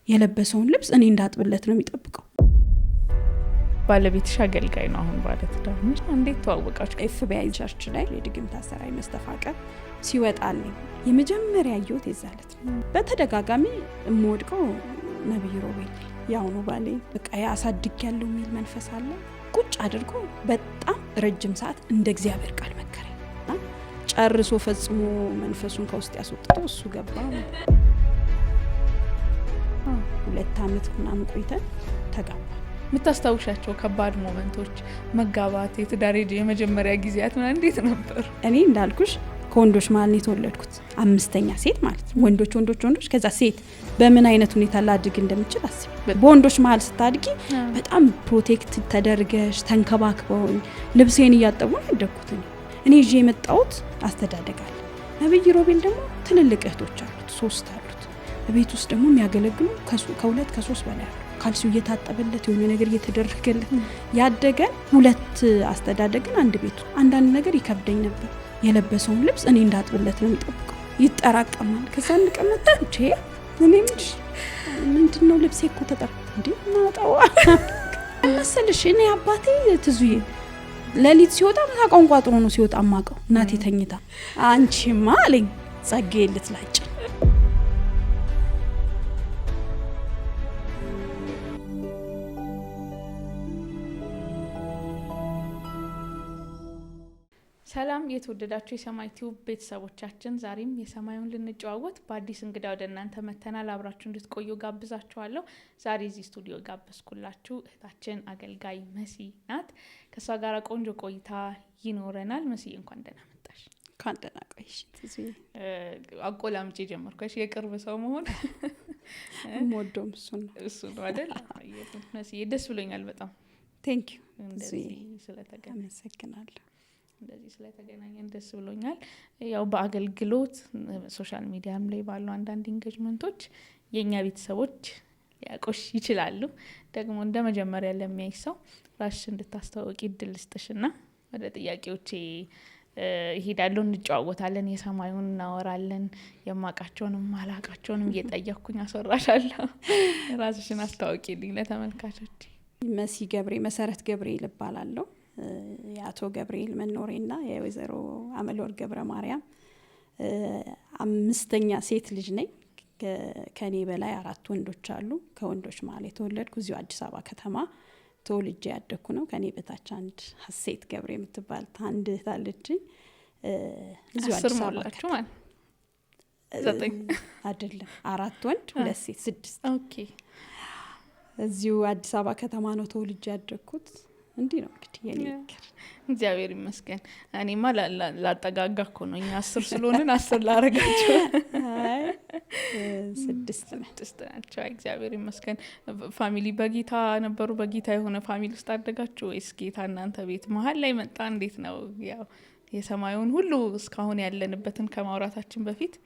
የለበሰውን ልብስ እኔ እንዳጥብለት ነው የሚጠብቀው። ባለቤትሽ አገልጋይ ነው አሁን ማለት ደግሞ እንዴት ተዋወቃችሁ? ኤፍቢአይ ቸርች ላይ የድግምት አሰራር መስተፋቀር ሲወጣልኝ የመጀመሪያ ያየሁት የዛለት ነው። በተደጋጋሚ እምወድቀው ነብይ ሮቤል ያው ነው ባሌ በቃ ያሳድግ ያለው የሚል መንፈስ አለ። ቁጭ አድርጎ በጣም ረጅም ሰዓት እንደ እግዚአብሔር ቃል መከረኝ። ጨርሶ ፈጽሞ መንፈሱን ከውስጥ ያስወጥቶ እሱ ገባ። 2 ዓመት ምናምን ቆይተን ተጋባ። የምታስታውሻቸው ከባድ ሞመንቶች መጋባት የትዳር የመጀመሪያ ጊዜያት ምን እንዴት ነበር? እኔ እንዳልኩሽ ከወንዶች መሀል ነው የተወለድኩት። 5ኛ ሴት ማለት ነው። ወንዶች ከዛ ሴት በምን አይነት ሁኔታ ላድግ እንደምችል አስቢ። በወንዶች መሀል ስታድጊ በጣም ፕሮቴክት ተደርገሽ ተንከባክበውኝ ልብሴን እያጠቡ ነው ያደግኩት። እኔ ይዤ የመጣሁት አስተዳደጋል። ነብይ ሮቤል ደግሞ ትልልቅ እህቶች አሉት፣ 3 አሉት። በቤት ውስጥ ደግሞ የሚያገለግሉ ከ2 ከ3 በላይ አሉ። ካልሲው እየታጠበለት የሆነ ነገር እየተደረገለት ያደገን 2 አስተዳደግን አንድ ቤቱ። አንዳንድ ነገር ይከብደኝ ነበር። የለበሰውን ልብስ እኔ እንዳጥብለት ነው የሚጠብቀው። ይጠራቀማል። ከዛ እንቀመጣ እንዴ እኔ ምንድነው ልብሴ እኮ ተጠራቀ እንዴ ማጣው መሰለሽ። እኔ አባቴ ትዙዬ ለሊት ሲወጣ ታቋንቋጥሮ ነው ሲወጣ ማቀው። እናቴ ተኝታ አንቺማ አለኝ ጸጌ ልትላጭ ሰላም የተወደዳችሁ የሰማይ ቲዩብ ቤተሰቦቻችን፣ ዛሬም የሰማዩን ልንጨዋወት በአዲስ እንግዳ ወደ እናንተ መተናል። አብራችሁ እንድትቆዩ ጋብዛችኋለሁ። ዛሬ እዚህ ስቱዲዮ ጋበዝኩላችሁ እህታችን አገልጋይ መሲ ናት። ከሷ ጋር ቆንጆ ቆይታ ይኖረናል። መሲ እንኳን ደህና መጣሽ። እንኳን ደህና ቆይሽ። አቆላምጬ ጀመርኩሽ የቅርብ ሰው መሆን ሞዶም እሱ ነው አይደል? መሲ ደስ ብሎኛል በጣም። ቴንክ ዩ እንደዚህ ስለተገናኘን አመሰግናለሁ። እንደዚህ ስለተገናኘን ደስ ብሎኛል። ያው በአገልግሎት ሶሻል ሚዲያም ላይ ባሉ አንዳንድ ኢንጌጅመንቶች የኛ ቤተሰቦች ያቆሽ ይችላሉ። ደግሞ እንደ መጀመሪያ ለሚያይ ሰው ራስሽ እንድታስተዋውቂ እድል ልስጥሽና ወደ ጥያቄዎቼ እሄዳለሁ። እንጨዋወታለን፣ የሰማዩን እናወራለን፣ የማቃቸውንም ማላቃቸውንም እየጠየቅኩኝ አስወራሻለሁ። ራስሽን አስተዋውቂልኝ ለተመልካቾች። መሲ ገብሬ መሰረት ገብርኤል እባላለሁ። የአቶ ገብርኤል መኖሬና የወይዘሮ አመለወርቅ ገብረ ማርያም 5ኛ ሴት ልጅ ነኝ። ከኔ በላይ 4 ወንዶች አሉ። ከወንዶች መሀል የተወለድኩ እዚሁ አዲስ አበባ ከተማ ተወልጄ ያደግኩ ነው። ከኔ በታች አንድ ሀሴት ገብሬ የምትባል አንድ ታለችኝ። እዚሁ አዲስ አበባ ማለት 9 አይደለም 4 ወንድ 2 ሴት 6። ኦኬ። እዚሁ አዲስ አበባ ከተማ ነው ተወልጄ ያደግኩት። እንዲህ ነው እንግዲህ የኔ ነገር። እግዚአብሔር ይመስገን። እኔማ ላጠጋጋ እኮ ነው። እኛ 10 ስለሆንን 10 ላረጋቸው። አይ 6 ናቸው። እግዚአብሔር ይመስገን። ፋሚሊ በጌታ ነበሩ? በጌታ የሆነ ፋሚሊ ውስጥ አደጋችሁ ወይስ ጌታ እናንተ ቤት መሀል ላይ መጣ? እንዴት ነው? ያው የሰማዩን ሁሉ እስካሁን ያለንበትን ከማውራታችን በፊት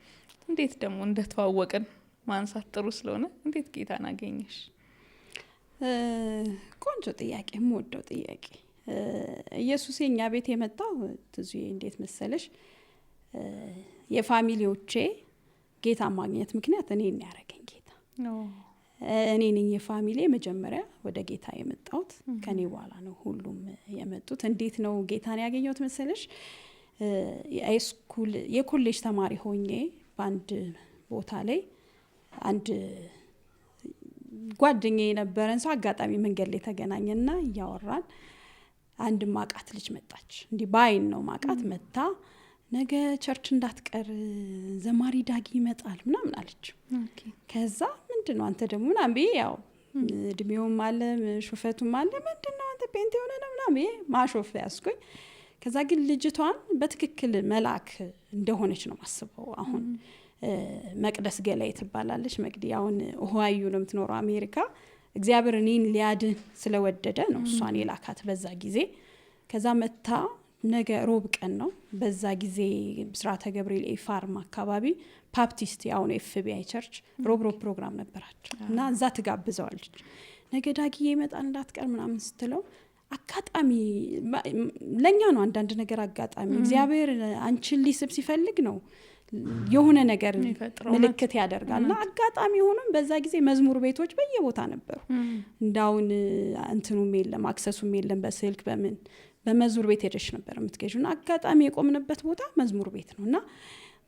እንዴት ደግሞ እንደተዋወቅን ማንሳት ጥሩ ስለሆነ እንዴት ጌታን አገኘሽ? ቆንጆ ጥያቄ፣ የምወደው ጥያቄ። ኢየሱስ የኛ ቤት የመጣው ትዙዬ እንዴት መሰለሽ፣ የፋሚሊዎቼ ጌታ ማግኘት ምክንያት እኔን ያረገኝ ጌታ እኔ ነኝ። የፋሚሊ መጀመሪያ ወደ ጌታ የመጣሁት ከኔ በኋላ ነው ሁሉም የመጡት። እንዴት ነው ጌታን ያገኘሁት መሰለሽ? የስኩል የኮሌጅ ተማሪ ሆኜ በአንድ ቦታ ላይ አንድ ጓደኛዬ የነበረን ሰው አጋጣሚ መንገድ ላይ ተገናኘና እያወራን አንድ ማቃት ልጅ መጣች። እንዲህ ባይን ነው ማቃት መጣ። ነገ ቸርች እንዳትቀር ዘማሪ ዳጊ ይመጣል ምናምን አለች። ከዛ ምንድነው አንተ ደግሞ ምናምን ብዬ ያው እድሜውም አለ ሹፈቱም አለ ምንድነው አንተ ፔንት የሆነ ነው ምናምን ማሾፍ ያስኩኝ። ከዛ ግን ልጅቷን በትክክል መልአክ እንደሆነች ነው ማስበው። አሁን መቅደስ ገላይ ትባላለች። መቅዲ አሁን ኦሃዮ ነው የምትኖረው አሜሪካ። እግዚአብሔር እኔን ሊያድን ስለወደደ ነው እሷን የላካት በዛ ጊዜ። ከዛ መታ ነገ ሮብ ቀን ነው በዛ ጊዜ ብስራተ ገብርኤል ኤፋርም አካባቢ ባፕቲስት ያው ኤፍቢአይ ቸርች ሮብ ፕሮግራም ነበራቸው እና እዛ ትጋብዘዋለች። ነገ ዳጊ ይመጣል እንዳትቀር ምናምን ስትለው አጋጣሚ ለኛ ነው አንዳንድ ነገር አጋጣሚ እግዚአብሔር አንቺን ሊስብ ሲፈልግ ነው የሆነ ነገር ምልክት ያደርጋልና አጋጣሚ ሆኖም በዛ ጊዜ መዝሙር ቤቶች በየቦታ ነበሩ። እንዳውን እንትኑም የለም አክሰሱም የለም በስልክ በመዝሙር ቤት ሄደሽ ነበር የምትገዢውና አጋጣሚ የቆምንበት ቦታ መዝሙር ቤት ነውና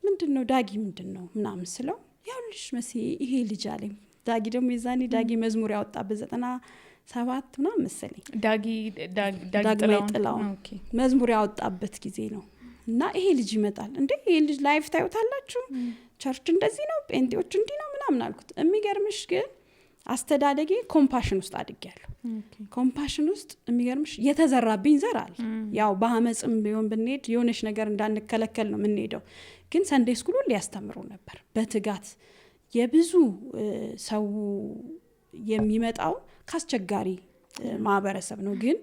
ምንድነው ዳጊ ምንድነው ምናምን ስለው ያውልሽ መሲ ይሄ ልጅ አለኝ። ዳጊ ደግሞ የዛኔ ዳጊ መዝሙር ያወጣበት 97 ምናምን መሰለኝ ዳጊ ጥላውን መዝሙር ያወጣበት ጊዜ ነው። እና ይሄ ልጅ ይመጣል እንዴ ይሄ ልጅ ላይፍ ታዩታላችሁ ቸርች እንደዚህ ነው ጴንጤዎች እንዲህ ነው ምናምን አልኩት። የሚገርምሽ ግን አስተዳደጌ ኮምፓሽን ውስጥ አድጌያለሁ። ኮምፓሽን ውስጥ የሚገርምሽ የተዘራብኝ ዘር አለ። ያው በአመጽም ቢሆን ብንሄድ የሆነች ነገር እንዳንከለከል ነው የምንሄደው። ግን ሰንዴይ ስኩል ሊያስተምሩ ነበር በትጋት የብዙ ሰው የሚመጣው ካስቸጋሪ ማህበረሰብ ነው። ግን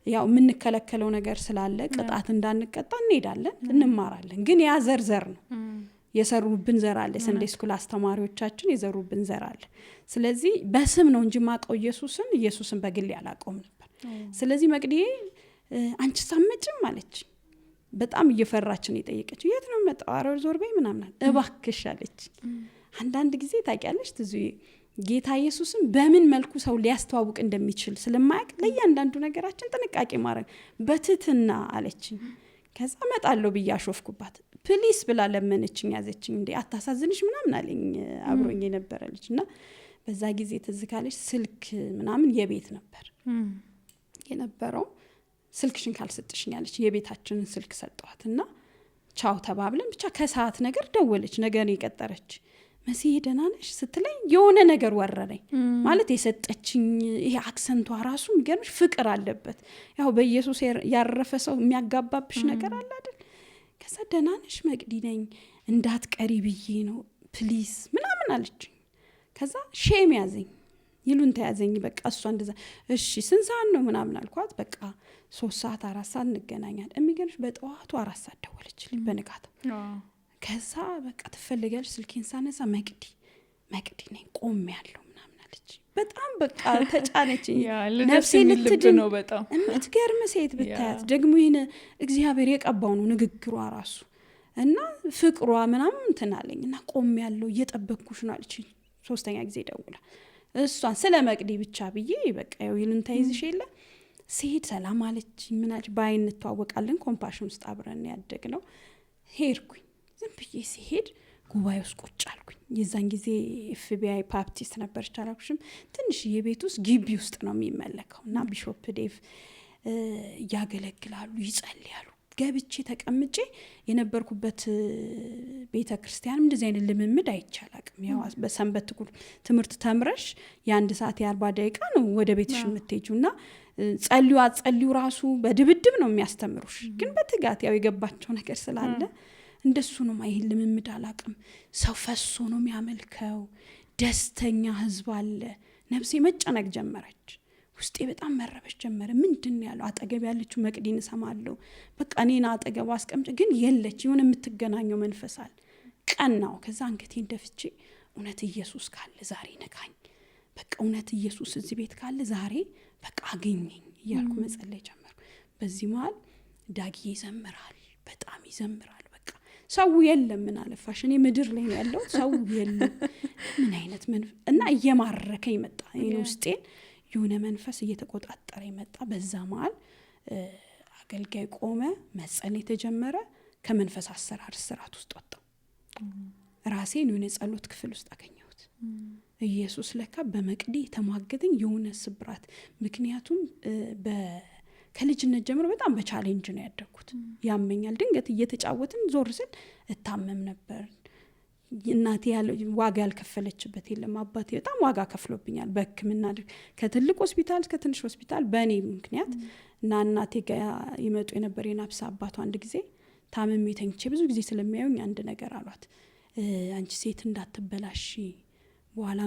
ያው የምንከለከለው ነገር ስላለ ቅጣት እንዳንቀጣ እንሄዳለን እንማራለን። ግን ያ ዘር ነው የሰሩብን ዘር አለ። ሰንዴይ ስኩል አስተማሪዎቻችን የዘሩብን ዘር አለ። ስለዚህ በስም ነው እንጂ ማቀው ኢየሱስን በግል ያላቀውም ነበር። ስለዚህ መቅዲዬ አንቺ ሳመጭም አለች። በጣም እየፈራችን የጠየቀችው የት ነው መጣው አረር ዞር በይ ምናምን እባክሽ አለች። አንዳንድ ጊዜ ታውቂያለሽ ትዙይ ጌታ ኢየሱስን በምን መልኩ ሰው ሊያስተዋውቅ እንደሚችል ስለማያውቅ ለእያንዳንዱ ነገራችን ጥንቃቄ ማድረግ በትህትና አለችኝ። ከዛ እመጣለሁ ብዬ አሾፍኩባት። ፕሊስ ብላ ለመነችኝ ያዘችኝ። እንዴ አታሳዝንሽ ምናምን አለኝ አብሮኝ የነበረ ልጅ እና በዛ ጊዜ ትዝ ካለሽ ስልክ ምናምን የቤት ነበር የነበረው። ስልክሽን ካልሰጥሽኝ አለች። የቤታችንን ስልክ ሰጠኋትና ቻው ተባብለን ብቻ ከሰዓት ነገር ደወለች። ነገር የቀጠረች መሲ ደህና ነሽ ስትለኝ የሆነ ነገር ወረረኝ። ማለት የሰጠችኝ ይሄ አክሰንቷ ራሱ የሚገርምሽ ፍቅር አለበት። ያው በኢየሱስ ያረፈ ሰው የሚያጋባብሽ ነገር አለ አይደል? ከዛ ደህና ነሽ መቅዲ ነኝ እንዳትቀሪ ብዬ ነው ፕሊዝ ምናምን አለችኝ። ከዛ ሼም ያዘኝ ይሉንታ ያዘኝ። በቃ እሷ እንደዛ እሺ ስንት ሰዓት ነው ምናምን አልኳት። በቃ 3 ሰዓት 4 ሰዓት እንገናኛለን። የሚገርምሽ በጠዋቱ 4 ሰዓት ደወለችልኝ በንጋት። ከዛ በቃ ትፈልጋለች ስልኬን ሳነሳ መቅዲ ነኝ ቆሜያለሁ ምናምን አለች። በጣም በቃ ተጫነችኝ። ነፍሴ ልትድን ነው። በጣም የምትገርም ሴት ብታያት ደግሞ ይሄን እግዚአብሔር የቀባው ነው ንግግሯ ራሱ እና ፍቅሯ ምናምን እንትን አለኝ እና ቆሜያለሁ እየጠበቅኩሽ ነው አለች። 3ኛ ጊዜ ደውላ እሷን ስለ መቅዲ ብቻ ብዬ በቃ ይሉንታ ይዝሽ የለ ሲሄድ ሰላም አለች። ምን አለች ባይን እንተዋወቃለን ኮምፓሽን ውስጥ አብረን ያደግነው። ሄድኩኝ ዝም ብዬ ሲሄድ ጉባኤ ውስጥ ቁጭ አልኩኝ። የዛን ጊዜ ኤፍቢአይ ባፕቲስት ነበረች አላልኩሽም? ትንሽ የቤት ውስጥ ግቢ ውስጥ ነው የሚመለከው እና ቢሾፕ ዴቭ ያገለግላሉ ይጸልያሉ። ገብቼ ተቀምጬ የነበርኩበት ቤተ ክርስቲያንም እንደዚህ አይነት ልምምድ አይቻላቅም። ያው በሰንበት ትምህርት ተምረሽ የ1 ሰዓት የ40 ደቂቃ ነው ወደ ቤትሽ የምትሄጂውና ጸልዩ ራሱ በድብድብ ነው የሚያስተምሩሽ። ግን በትጋት ያው የገባቸው ነገር ስላለ እንደሱ ነው። ይሄን ልምምድ አላቅም። ሰው ፈሶ ነው የሚያመልከው። ደስተኛ ህዝብ አለ። ነፍሴ መጨነቅ ጀመረች። ውስጤ በጣም መረበሽ ጀመረ። ምንድን ያለው አጠገብ ያለችው መቅዲን ሰማለሁ። በቃ እኔና አጠገቡ አስቀምጬ ግን የለች የሆነ የምትገናኘው መንፈስ አለ። ቀናው። ከዛ አንገቴን ደፍቼ እውነት ኢየሱስ ካለ ዛሬ ነካኝ። በቃ እውነት ኢየሱስ እዚህ ቤት ካለ ዛሬ በቃ አገኘኝ እያልኩ መጸለይ ጀመርኩ። በዚህ መሃል ዳጊ ይዘምራል፣ በጣም ይዘምራል። በቃ ሰው የለም ምን አለፋሽ እኔ ምድር ላይ ነው ያለው። ሰው የለም ምን አይነት መንፈስ እና እየማረከኝ መጣ። እኔ ውስጤን የሆነ መንፈስ እየተቆጣጠረ መጣ። በዛ መሃል አገልጋይ ቆመ፣ መጸለይ ተጀመረ። ከመንፈስ አሰራር ስራት ውስጥ ወጣሁ። ራሴን የሆነ ጸሎት ክፍል ውስጥ አገኘሁት። ኢየሱስ ለካ በመቅዲ የተሟገተኝ የሆነ ስብራት። ምክንያቱም ከልጅነት ጀምሮ በጣም በቻሌንጅ ነው ያደግኩት። ያመኛል። ድንገት እየተጫወትን ዞር ስል እታመም ነበር። እናቴ ዋጋ ያልከፈለችበት የለም። አባቴ በጣም ዋጋ ከፍሎብኛል በሕክምና ከትልቅ ሆስፒታል እስከ ትንሽ ሆስፒታል በእኔ ምክንያት እና እናቴ ጋር ይመጡ የነበር የናፍሳ አባቷ አንድ ጊዜ ታመሜ ተኝቼ ብዙ ጊዜ ስለሚያዩኝ አንድ ነገር አሏት። አንቺ ሴት እንዳትበላሽ በኋላ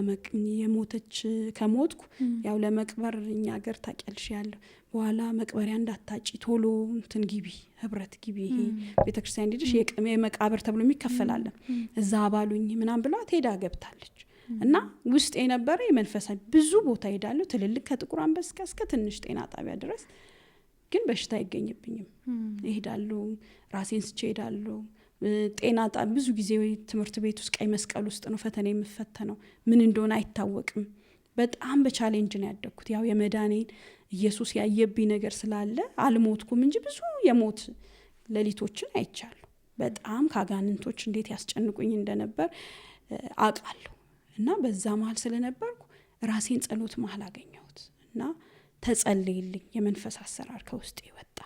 የሞተች ከሞትኩ ያው ለመቅበር እኛ ሀገር ታውቂያለሽ ያለው በኋላ መቅበሪያ እንዳታጪ ቶሎ እንትን ግቢ ህብረት ግቢ ይሄ ቤተክርስቲያን ሄደሽ የመቃብር ተብሎ የሚከፈላል እዛ አባሉኝ ምናምን ብሏት ሄዳ ገብታለች። እና ውስጥ የነበረ የመንፈሳዊ ብዙ ቦታ ሄዳለሁ ትልልቅ ከጥቁር አንበሳ እስከ ትንሽ ጤና ጣቢያ ድረስ ግን በሽታ አይገኝብኝም። እሄዳለሁ ራሴን ስቼ ሄዳለሁ ጤና ብዙ ጊዜ ትምህርት ቤት ውስጥ ቀይ መስቀል ውስጥ ነው ፈተና የምፈተነው። ምን እንደሆነ አይታወቅም። በጣም በቻሌንጅ ነው ያደግኩት። ያው የመዳኔን ኢየሱስ ያየብኝ ነገር ስላለ አልሞትኩም እንጂ ብዙ የሞት ሌሊቶችን አይቻለሁ። በጣም ካጋንንቶች እንዴት ያስጨንቁኝ እንደነበር አውቃለሁ። እና በዛ መሀል ስለነበርኩ ራሴን ጸሎት መሀል አገኘሁት እና ተጸልይልኝ የመንፈስ አሰራር ከውስጥ ይወጣ።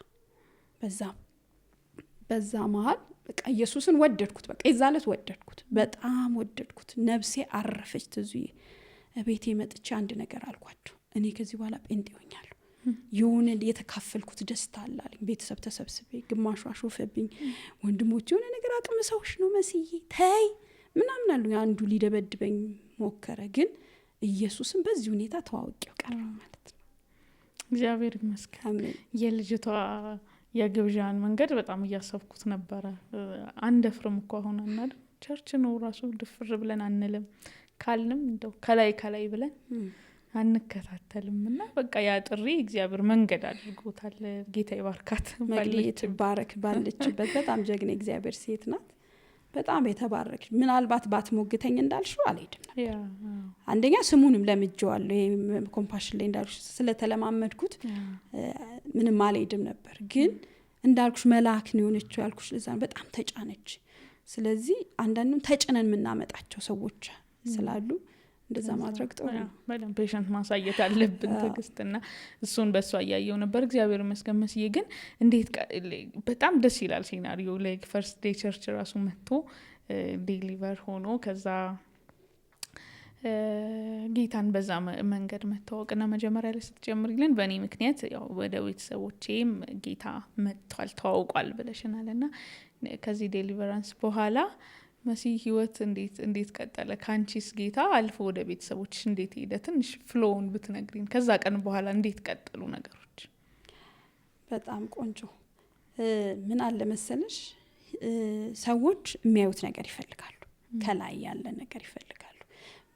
በዛ መሀል በቃ ኢየሱስን ወደድኩት። በቃ የዛለት ወደድኩት፣ በጣም ወደድኩት። ነፍሴ አረፈች። ትዙዬ ቤቴ መጥቼ አንድ ነገር አልኳቸው። እኔ ከዚህ በኋላ ጴንጤ ሆኛለሁ። የሆነ የተካፈልኩት ደስታ አላለኝ። ቤተሰብ ተሰብስቤ ግማሹ አሾፈብኝ። ወንድሞች የሆነ ነገር አቅምሰውሽ ነው መስዬ ተይ ምናምን አሉኝ። አንዱ ሊደበድበኝ ሞከረ። ግን ኢየሱስን በዚህ ሁኔታ ተዋውቄው ቀረ ማለት ነው። እግዚአብሔር ይመስገን። የልጅቷ የግብዣን መንገድ በጣም እያሰብኩት ነበረ። አንደፍርም እኮ አሁን አናል ቸርች ነው ራሱ ድፍር ብለን አንልም። ካልንም እንደው ከላይ ብለን አንከታተልም። እና በቃ ያ ጥሪ እግዚአብሔር መንገድ አድርጎታል። ጌታ ይባርካት። መግሊት ባረክ ባለችበት በጣም ጀግና እግዚአብሔር ሴት ናት። በጣም የተባረክ። ምናልባት ባትሞግተኝ እንዳልሽው አልሄድም ነበር። አንደኛ ስሙንም ለምጄዋለሁ። ይሄ ኮምፓሽን ላይ እንዳልሽ ስለተለማመድኩት ምንም አልሄድም ነበር። ግን እንዳልኩሽ መልአክ ነው የሆነችው ያልኩሽ ለዛ በጣም ተጫነች። ስለዚህ አንዳንዱም ተጭነን የምናመጣቸው ሰዎች ስላሉ እንደዛ ማድረግ ጥሩ ነው። በደንብ ፔሸንት ማሳየት አለብን፣ ትዕግስትና እሱን በሷ እያየው ነበር። እግዚአብሔር ይመስገን። መስዬ ግን እንዴት በጣም ደስ ይላል ሲናሪዮ። ላይክ ፈርስት ዴይ ቸርች ራሱ መጥቶ ዴሊቨር ሆኖ ከዛ ጌታን በዛ መንገድ መታወቅና መጀመሪያ ላይ ስትጀምሪልን በእኔ ምክንያት ያው ወደ ቤተሰቦቼም ጌታ መጥቷል ተዋውቋል ብለሽናልና ከዚህ ዴሊቨራንስ በኋላ መሲ ህይወት እንዴት ቀጠለ? ካንቺስ ጌታ አልፎ ወደ ቤተሰቦችሽ እንዴት ሄደ? ትንሽ ፍሎውን ብትነግሪን። ከዛ ቀን በኋላ እንዴት ቀጠሉ ነገሮች? በጣም ቆንጆ። ምን አለ መሰለሽ ሰዎች የሚያዩት ነገር ይፈልጋሉ፣ ከላይ ያለ ነገር ይፈልጋሉ።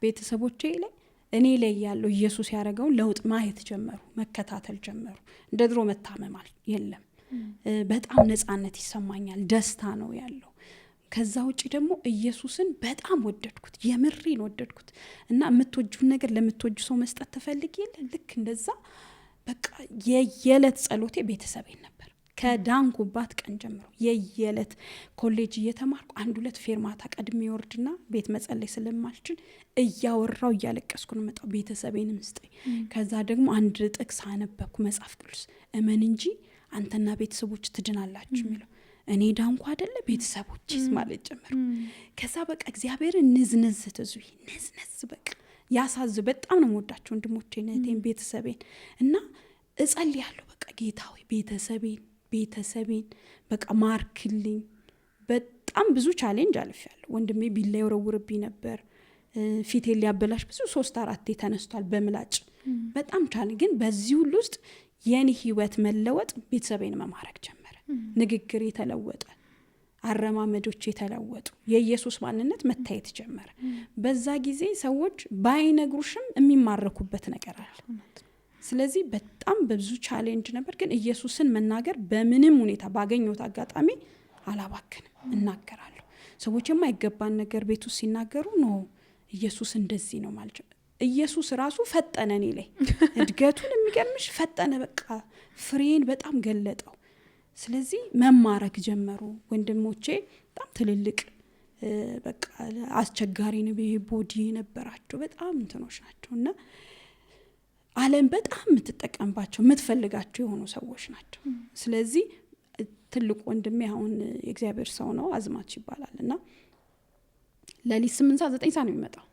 ቤተሰቦቼ ላይ እኔ ላይ ያለው ኢየሱስ ያደረገውን ለውጥ ማየት ጀመሩ፣ መከታተል ጀመሩ። እንደ ድሮ መታመማል የለም። በጣም ነፃነት ይሰማኛል፣ ደስታ ነው ያለው። ከዛ ውጪ ደግሞ ኢየሱስን በጣም ወደድኩት፣ የምሬን ወደድኩት። እና የምትወጁን ነገር ለምትወጁ ሰው መስጠት ትፈልግ የለ ልክ እንደዛ በቃ የየዕለት ጸሎቴ ቤተሰቤን ነበር። ከዳንኩባት ቀን ጀምሮ የየዕለት ኮሌጅ እየተማርኩ 1-2 ፌርማታ ቀድሜ ወርድና ቤት መጸለይ ስለማልችል እያወራው እያለቀስኩ ነው መጣው ቤተሰቤንም ስጠኝ። ከዛ ደግሞ አንድ ጥቅስ አነበብኩ መጽሐፍ ቅዱስ እመን እንጂ አንተና ቤተሰቦች ትድናላችሁ የሚለው እኔ ዳንኩ አይደለ ቤተሰቦችስ ማለት ጀመሩ። ከዛ በቃ እግዚአብሔርን ንዝንዝ ትዙይ ንዝንዝ በቃ ያሳዝ በጣም ነው የምወዳቸው ወንድሞቼን እህቴን ቤተሰቤን እና እጸልያለሁ። በቃ ጌታ ሆይ ቤተሰቤን በቃ ማርክልኝ። በጣም ብዙ ቻሌንጅ አልፌያለሁ። ወንድሜ ቢላ ይወረውርብኝ ነበር፣ ፊቴን ሊያበላሽ ብዙ 3-4 ተነስቷል በምላጭ በጣም ቻሌንጅ። ግን በዚህ ሁሉ ውስጥ የኔ ህይወት መለወጥ ቤተሰቤን መማረክ ጀመረ። ንግግር የተለወጠ፣ አረማመዶች የተለወጡ፣ የኢየሱስ ማንነት መታየት ጀመረ። በዛ ጊዜ ሰዎች ባይነግሩሽም የሚማረኩበት ነገር አለ። ስለዚህ በጣም በብዙ ቻሌንጅ ነበር። ግን ኢየሱስን መናገር በምንም ሁኔታ ባገኘሁት አጋጣሚ አላባክንም፣ እናገራለሁ። ሰዎች የማይገባን ነገር ቤት ውስጥ ሲናገሩ ነው ኢየሱስ እንደዚህ ነው ማለት ኢየሱስ ራሱ ፈጠነ እኔ ላይ እድገቱን የሚገርምሽ ፈጠነ። በቃ ፍሬን በጣም ገለጠው። ስለዚህ መማረክ ጀመሩ ወንድሞቼ። በጣም ትልልቅ በቃ አስቸጋሪ ነው ቦዲ የነበራቸው በጣም እንትኖች ናቸው እና ዓለም በጣም የምትጠቀምባቸው የምትፈልጋቸው የሆኑ ሰዎች ናቸው። ስለዚህ ትልቅ ወንድሜ አሁን የእግዚአብሔር ሰው ነው፣ አዝማች ይባላል እና ለሊት 8-9 ሰዓት ነው የሚመጣው።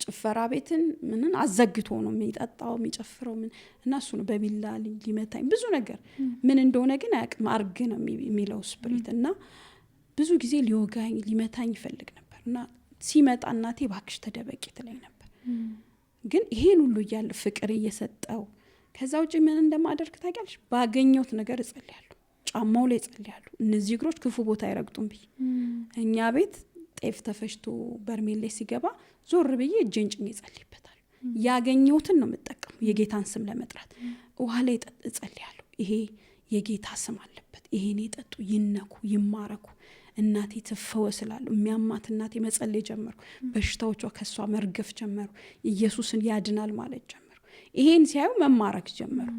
ጭፈራ ቤትን ምንን አዘግቶ ነው የሚጠጣው የሚጨፍረው እና እሱ ነው በቢላ ሊመታኝ ብዙ ነገር ምን እንደሆነ ግን አያውቅም። አርግ ነው የሚለው ስፕሪት እና ብዙ ጊዜ ሊወጋኝ ሊመታኝ ይፈልግ ነበር እና ሲመጣ እናቴ ባክሽ ተደበቂ ትለኝ ነበር። ግን ይሄን ሁሉ እያለ ፍቅር እየሰጠው ከዛ ውጪ ምን እንደማደርግ ታውቂያለሽ? ባገኘሁት ነገር እጸልያለሁ፣ ጫማው ላይ እጸልያለሁ። እነዚህ እግሮች ክፉ ቦታ አይረግጡም ብዬ እኛ ቤት ጤፍ ተፈሽቶ በርሜል ላይ ሲገባ ዞር ብዬ እጄን ጭኜ እጸልይበታል። ያገኘሁትን ነው የምጠቀሙ የጌታን ስም ለመጥራት። ውሃ ላይ እጸልያለሁ፣ ይሄ የጌታ ስም አለበት፣ ይሄን የጠጡ ይነኩ ይማረኩ። እናቴ ትፈወስላለሁ። የሚያማት እናቴ መጸለይ ጀመርኩ። በሽታዎቿ ከሷ መርገፍ ጀመሩ። ኢየሱስን ያድናል ማለት ጀመሩ። ይሄን ሲያዩ መማረክ ጀመሩ።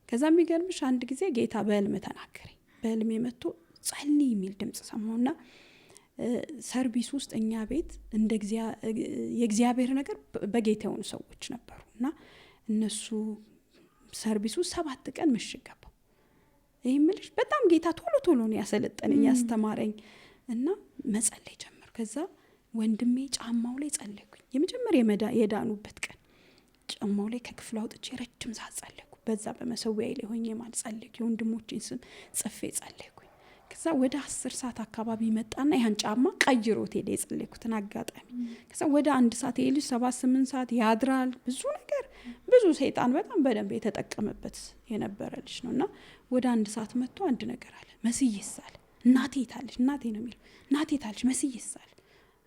ከዛ የሚገርምሽ አንድ ጊዜ ጌታ በህልም ተናገረኝ። በህልም መጥቶ ጸልይ የሚል ድምጽ ሰማሁና ሰርቪስ ውስጥ እኛ ቤት እንደ የእግዚአብሔር ነገር በጌታ የሆኑ ሰዎች ነበሩ እና እነሱ ሰርቪሱ 7 ቀን ምሽግ ገባሁ። ይህ ምልሽ በጣም ጌታ ቶሎ ቶሎ ነው ያሰለጠነኝ ያስተማረኝ እና መጸለይ ጀመር። ከዛ ወንድሜ ጫማው ላይ ጸለይኩኝ። የመጀመሪያ የዳኑበት ቀን ጫማው ላይ ከክፍሉ አውጥቼ ረጅም ሰዓት ጸለይኩ። በዛ በመሰዊያዬ ላይ ሆኜ ማለት ጸለይኩ። የወንድሞቼን ስም ጽፌ ጸለይኩኝ። ከዛ ወደ 10 ሰዓት አካባቢ መጣና ያን ጫማ ቀይሮት ሄደ የጸለይኩትን አጋጣሚ። ከዛ ወደ 1 ሰዓት ይሄ ልጅ 7-8 ሰዓት ያድራል። ብዙ ሰይጣን በጣም በደንብ የተጠቀመበት የነበረ ልጅ ነውና ወደ 1 ሰዓት መጥቶ አንድ ነገር አለ። መስዬስ አለ። እናቴ ታለች። እናቴ ነው የሚለው። እናቴ ታለች መስዬስ አለ።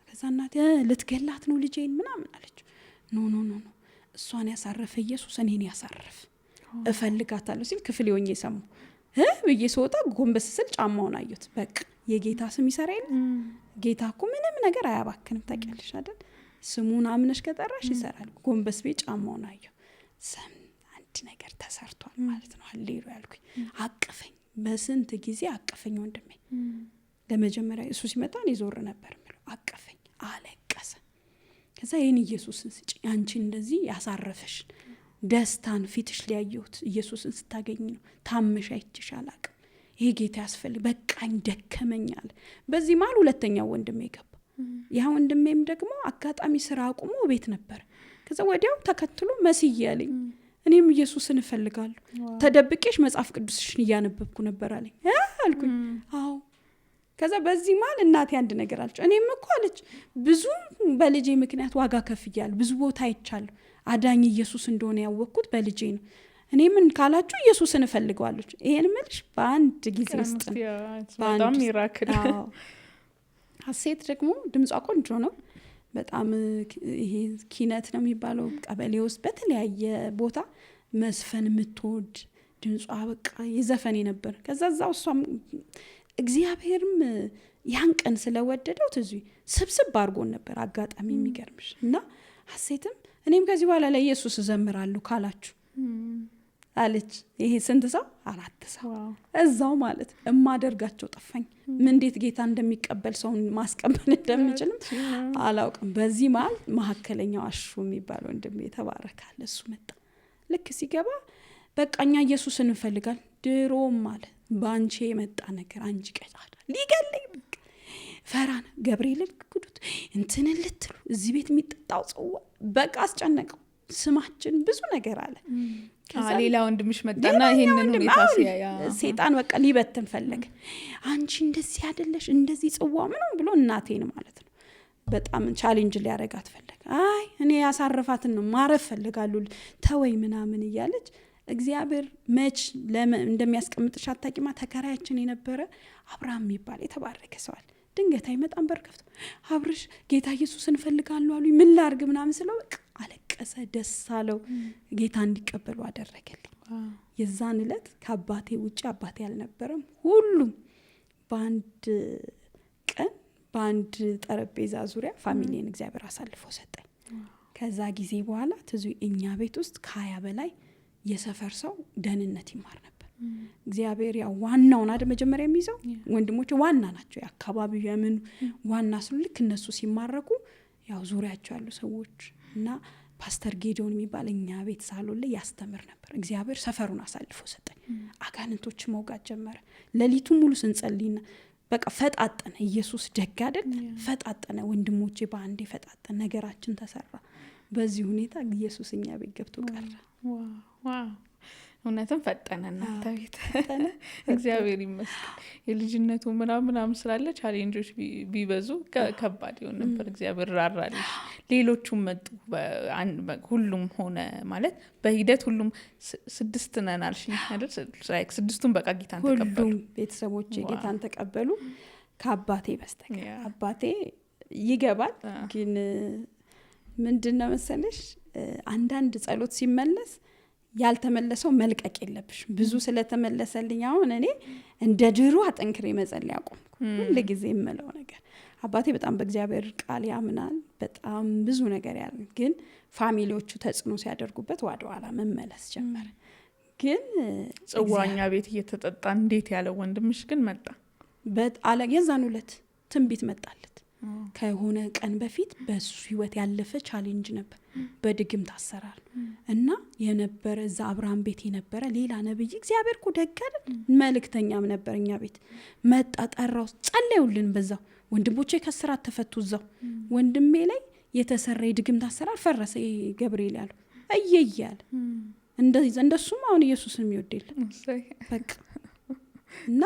ከዛ እናቴ ልትገላት ነው ልጄን ምናምን አለች። ኖ እሷን ያሳረፈ ኢየሱስ እኔን ያሳረፍ እፈልጋታለሁ ሲል ክፍል ሆኜ ሰሙ ብዬ ስወጣ ጎንበስ ስል ጫማውን አየሁት። በቃ የጌታ ስም ይሰራ የለ ጌታ እኮ ምንም ነገር አያባክንም። ታውቂያለሽ አይደል? ስሙን አምነሽ ከጠራሽ ይሰራል። ጎንበስ ቤ ጫማውን አየሁ። አንድ ነገር ተሰርቷል ማለት ነው። ሃሌሉያ ያልኩኝ። አቀፈኝ። በስንት ጊዜ አቀፈኝ ወንድሜ። ለመጀመሪያ እሱ ሲመጣ እኔ ዞር ነበር የሚለው። አቀፈኝ፣ አለቀሰ። ከዛ ይህን ኢየሱስን ስጪ፣ አንቺ እንደዚህ ያሳረፈሽ ደስታን ፊትሽ ሊያየሁት ኢየሱስን ስታገኝ ነው። ታምሽ አይችሽ አላቅም። ይሄ ጌታ ያስፈልግ፣ በቃኝ፣ ደከመኛል። በዚህ መሀል ሁለተኛው ወንድሜ ገባ። ያ ወንድሜም ደግሞ አጋጣሚ ስራ አቁሞ ቤት ነበር። ከዛ ወዲያው ተከትሎ መስዬ አለኝ። እኔም ኢየሱስን እፈልጋለሁ፣ ተደብቄሽ መጽሐፍ ቅዱስሽን እያነበብኩ ነበር አለኝ። አልኩኝ አዎ። ከዛ በዚህ መሀል እናቴ አንድ ነገር አለች። እኔም እኮ አለች ብዙ በልጄ ምክንያት ዋጋ ከፍያለሁ፣ ብዙ ቦታ አይቻለሁ። አዳኝ ኢየሱስ እንደሆነ ያወቅኩት በልጄ ነው። እኔ ምን ካላችሁ ኢየሱስን እፈልገዋለሁ። ይሄን ምልሽ በአንድ ጊዜ ውስጥ በጣም ሚራክል። ሀሴት ደግሞ ድምጿ ቆንጆ ነው በጣም። ይሄ ኪነት ነው የሚባለው ቀበሌ ውስጥ በተለያየ ቦታ መስፈን የምትወድ ድምጿ በቃ የዘፈን ነበር። ከዛ እዛው እሷም እግዚአብሔርም ያን ቀን ስለወደደው ትዙ ስብስብ አድርጎን ነበር። አጋጣሚ የሚገርምሽ እና ሀሴትም እኔም ከዚህ በኋላ ለኢየሱስ እዘምራለሁ ካላችሁ አለች። ይሄ ስንት ሰው? 4 ሰው እዛው ማለት እማደርጋቸው ጠፋኝ። እንዴት ጌታ እንደሚቀበል ሰውን ማስቀበል እንደሚችልም አላውቅም። በዚህ መሀከለኛው አሹ የሚባል ወንድም የተባረካል። እሱ መጣ። ልክ ሲገባ በቃኛ ኢየሱስን እንፈልጋል። ድሮም አለ በአንቺ የመጣ ነገር አንቺ ቀጫዳ ሊገለኝ ፈራን ገብርኤልን ጉዱት እንትንን ልትሉ እዚህ ቤት የሚጠጣው ጽዋ በቃ አስጨነቀው። ስማችን ብዙ ነገር አለ። ሌላ ወንድምሽ መጣና ይሄንን ሁኔታ ሲያያ ሰይጣን በቃ ሊበትን ፈለገ። አንቺ እንደዚህ አይደለሽ እንደዚህ ጽዋ ምንም ብሎ እናቴን ማለት ነው በጣም ቻሌንጅ ሊያረጋት ፈለገ። አይ እኔ ያሳረፋትን ነው ማረፍ ፈልጋለሁ ተወይ ምናምን እያለች እግዚአብሔር መች እንደሚያስቀምጥሽ አታቂማ። ተከራያችን የነበረ አብርሃም የሚባል የተባረከ ሰዋል ድንገት አይመጣም በር ከፍቶ አብርሽ ጌታ ኢየሱስን እፈልጋለሁ አሉኝ ምን ላርግ ምናምን ስለው በቃ አለቀሰ። ደስ አለው። ጌታ እንዲቀበሉ አደረገልኝ። የዛን ዕለት ከአባቴ ውጭ አባቴ አልነበረም። ሁሉም በአንድ ቀን በአንድ ጠረጴዛ ዙሪያ ፋሚሊን እግዚአብሔር አሳልፎ ሰጠኝ። ከዛ ጊዜ በኋላ ትዙ እኛ ቤት ውስጥ ከ20 በላይ የሰፈር ሰው ደህንነት ይማር ነበር። እግዚአብሔር ያው ዋናውን አይደል መጀመሪያ የሚይዘው። ወንድሞቼ ዋና ናቸው። የአካባቢው የምን ዋና ስሉ ልክ እነሱ ሲማረኩ ያው ዙሪያቸው ያሉ ሰዎች እና ፓስተር ጌዲዮን የሚባል እኛ ቤት ሳሎን ላይ ያስተምር ነበር። እግዚአብሔር ሰፈሩን አሳልፎ ሰጠኝ። አጋንንቶች መውጋት ጀመረ። ሌሊቱን ሙሉ ስንጸልይና በቃ ፈጣጠነ። ኢየሱስ ደግ አይደል? ፈጣጠነ። ወንድሞቼ በአንዴ ፈጣጠነ። ነገራችን ተሰራ። በዚህ ሁኔታ ኢየሱስ እኛ ቤት ገብቶ ቀረ። ዋው እውነትም ፈጠነ እናንተ ቤት። እግዚአብሔር ይመስገን። የልጅነቱ ምናምን ስላለ ቻሌንጆች ቢበዙ ከባድ ይሆን ነበር። እግዚአብሔር ራራልሽ። ሌሎቹም መጡ። ሁሉም ሆነ ማለት በሂደት ሁሉም 6 ነን አልሽኝ አይደል? 6ቱም በቃ ጌታን ተቀበሉ። ሁሉም ቤተሰቦቼ ጌታን ተቀበሉ ከአባቴ በስተቀር። አባቴ ይገባል ግን ምንድነው መሰለሽ አንዳንድ ጸሎት ሲመለስ ያልተመለሰው መልቀቅ የለብሽ። ብዙ ስለተመለሰልኝ አሁን እኔ እንደ ድሮ አጠንክሬ መጸለይ አቆምኩ። ሁሉ ጊዜ የምለው ነገር አባቴ በጣም በእግዚአብሔር ቃል ያምናል፣ በጣም ብዙ ነገር ያለ፣ ግን ፋሚሊዎቹ ተጽዕኖ ሲያደርጉበት ወደ ኋላ መመለስ ጀመረ። ግን ጽዋኛ ቤት እየተጠጣ እንዴት ያለው ወንድምሽ ግን መጣ በጣለ የዛን ሁለት ትንቢት መጣለት። ከሆነ ቀን በፊት በሱ ህይወት ያለፈ ቻሌንጅ ነበር፣ በድግምት አሰራር እና የነበረ እዛ አብርሃም ቤት የነበረ ሌላ ነብይ እግዚአብሔር እኮ ደግ አይደል መልእክተኛም ነበር እኛ ቤት መጣ፣ ጠራው፣ ጸለዩልን። በዛው ወንድሞቼ ከስራት ተፈቱ። እዛው ወንድሜ ላይ የተሰራ የድግምት አሰራር ፈረሰ። ገብርኤል ያለው እየያለ እንደሱም አሁን ኢየሱስን የሚወደል በቃ እና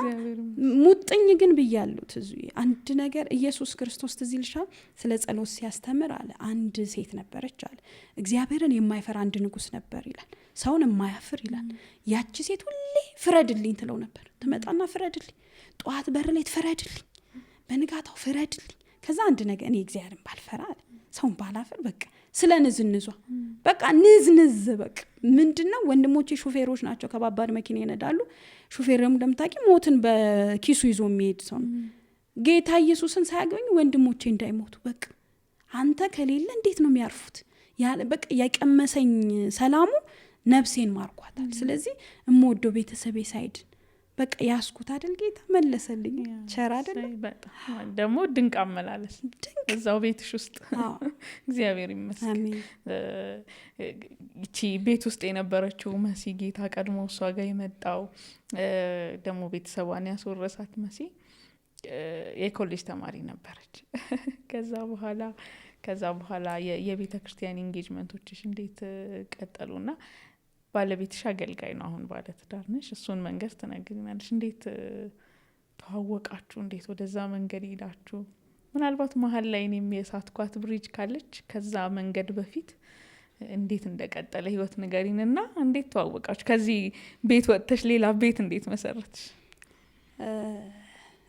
ሙጥኝ ግን ብያለሁ። ትዙ አንድ ነገር ኢየሱስ ክርስቶስ ትዝ ይልሻል ስለ ጸሎት ሲያስተምር አለ አንድ ሴት ነበረች አለ እግዚአብሔርን የማይፈራ አንድ ንጉስ ነበር ይላል፣ ሰውን የማያፍር ይላል። ያቺ ሴት ሁሌ ፍረድልኝ ትለው ነበር። ትመጣና ፍረድልኝ፣ ጠዋት በር ላይ ትፍረድልኝ፣ በንጋታው ፍረድልኝ። ከዛ አንድ ነገር እኔ እግዚአብሔርን ባልፈራ አለ ሰውን ባላፈር በቃ ስለ ንዝንዟ በቃ ንዝንዝ በቃ ምንድነው ወንድሞቼ ሹፌሮች ናቸው፣ ከባባድ መኪና ይነዳሉ። ሹፌርም እንደምታውቂ ሞትን በኪሱ ይዞ የሚሄድ ሰው ነው። ጌታ ኢየሱስን ሳያገኙ ወንድሞቼ እንዳይሞቱ በቃ አንተ ከሌለ እንዴት ነው የሚያርፉት? በቃ ያቀመሰኝ ሰላሙ ነፍሴን ማርኳታል። ስለዚህ እምወደው ቤተሰቤ ሳይድን በቃ ያስኩት አይደል ጌታ መለሰልኝ። ቸር አይደል ደግሞ ድንቅ አመላለስ እዛው ቤትሽ ውስጥ እግዚአብሔር ይመስገን። እቺ ቤት ውስጥ የነበረችው መሲ ጌታ ቀድሞ እሷ ጋር የመጣው ደግሞ ቤተሰቧን ያስወረሳት መሲ የኮሌጅ ተማሪ ነበረች። ከዛ በኋላ የቤተ ክርስቲያን ኢንጌጅመንቶችሽ እንዴት ቀጠሉና ባለቤትሽ አገልጋይ ነው፣ አሁን ባለ ትዳር ነሽ። እሱን መንገድ ትነግሪናለሽ። እንዴት ተዋወቃችሁ? እንዴት ወደዛ መንገድ ሄዳችሁ? ምናልባት መሀል ላይ እኔም የሳትኳት ብሪጅ ካለች ከዛ መንገድ በፊት እንዴት እንደቀጠለ ህይወት ንገሪንና እንዴት ተዋወቃችሁ? ከዚህ ቤት ወጥተሽ ሌላ ቤት እንዴት መሰረትሽ?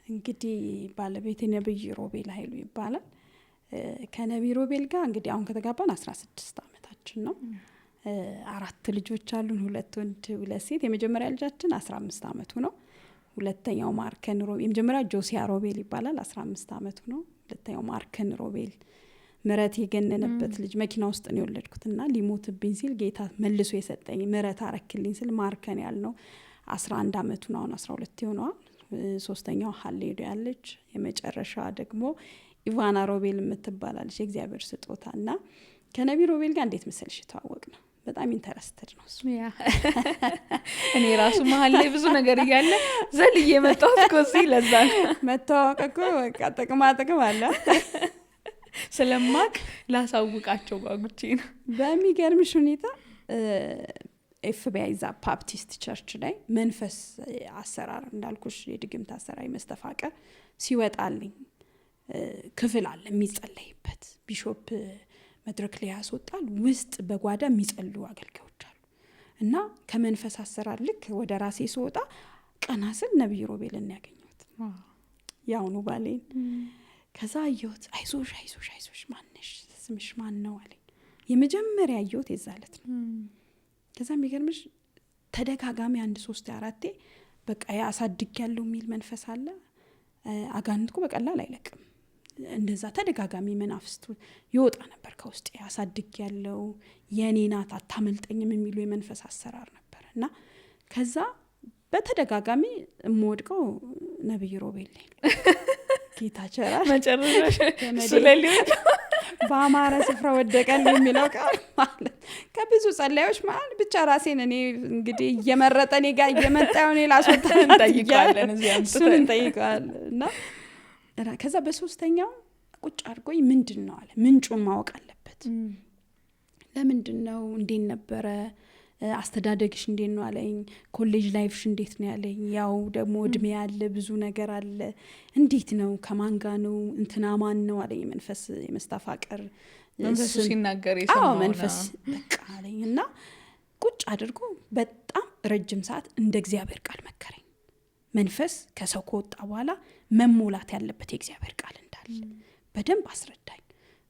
እንግዲህ ባለቤቴ ነብይ ሮቤል ኃይሉ ይባላል። ከነብይ ሮቤል ጋር እንግዲህ አሁን ከተጋባን 16 ዓመታችን ነው። 4 ልጆች አሉን፣ 2 ወንድ 2 ሴት። የመጀመሪያ ልጃችን 15 ዓመቱ ነው። ሁለተኛው ማርከን ሮቤል፣ የመጀመሪያ ጆሲያ ሮቤል ይባላል 15 ዓመቱ ነው። ሁለተኛው ማርከን ሮቤል ምረት የገነነበት ልጅ መኪና ውስጥ ነው የወለድኩትና ሊሞትብኝ ሲል ጌታ መልሶ የሰጠኝ ምረት አረክልኝ ሲል ማርከን ያልነው 11 ዓመቱ ነው። አሁን 12 ይሆነዋል። ሶስተኛው ሀሌዶ ያለች፣ የመጨረሻ ደግሞ ኢቫና ሮቤል የምትባላለች የእግዚአብሔር ስጦታና ከነቢ ሮቤል ጋር እንዴት መሰልሽ ተዋወቅ ነው። በጣም ኢንተረስትድ ነው እሱ። እኔ ራሱ መሀል ላይ ብዙ ነገር እያለ ዘልዬ መጣሁት እኮ እዚህ። ለዛ መተዋወቅ እኮ በቃ ጥቅም አለ ስለማቅ ላሳውቃቸው ጓጉቼ ነው። በሚገርምሽ ሁኔታ ኤፍቢአይ ዛ ባፕቲስት ቸርች ላይ መንፈስ አሰራር እንዳልኩሽ የድግምት አሰራር መስተፋቀር ሲወጣልኝ ክፍል አለ የሚጸለይበት። ቢሾፕ መድረክ ላይ ያስወጣል፣ ውስጥ በጓዳ የሚጸልዩ አገልጋዮች አሉ። እና ከመንፈስ አሰራር ልክ ወደ ራሴ ስወጣ ቀና ስል ነብይ ሮቤልን ያገኘሁት ያውኑ ባሌን። ከዛ አየሁት። አይዞሽ ማነሽ ስምሽ ማን ነው አለኝ። የመጀመሪያ አየሁት የዛለት ነው። ከዛ የሚገርምሽ ተደጋጋሚ 1 3 4 በቃ ያሳድግ ያለው የሚል መንፈስ አለ። አጋንንት እኮ በቀላል አይለቅም። እንደዛ ተደጋጋሚ መናፍስቱ ይወጣ ነበር ከውስጥ። ያሳድግ ያለው የኔ ናት አታመልጠኝም የሚሉ የመንፈስ አሰራር ነበር። እና ከዛ በተደጋጋሚ እምወድቀው ነብይ ሮቤል ላይ ጌታ ቸራል መጨረሻ ስለሊወጣ በአማረ ስፍራ ወደቀል የሚለው ቃል ማለት ከብዙ ጸላዮች ማለት ብቻ ራሴን እኔ እንግዲህ እየመረጠ እኔ ጋር እየመጣው እኔ ላስወጣ እንጠይቃለን እዚህ እሱን እንጠይቃለን። እና ከዛ በሶስተኛው ቁጭ አድርጎኝ ምንድን ነው አለ። ምንጩን ማወቅ አለበት። ለምንድን ነው እንዴት ነበረ አስተዳደግሽ እንዴት ነው አለኝ። ኮሌጅ ላይፍሽ እንዴት ነው ያለኝ። ያው ደግሞ እድሜ ያለ ብዙ ነገር አለ። እንዴት ነው ከማን ጋር ነው እንትና ማን ነው አለኝ። መንፈስ የመስተፋቀር መንፈሱ ሲናገር የሰማው መንፈስ በቃ አለኝ። እና ቁጭ አድርጎ በጣም ረጅም ሰዓት እንደ እግዚአብሔር ቃል መከረኝ። መንፈስ ከሰው ከወጣ በኋላ መሞላት ያለበት የእግዚአብሔር ቃል እንዳለ በደንብ አስረዳኝ።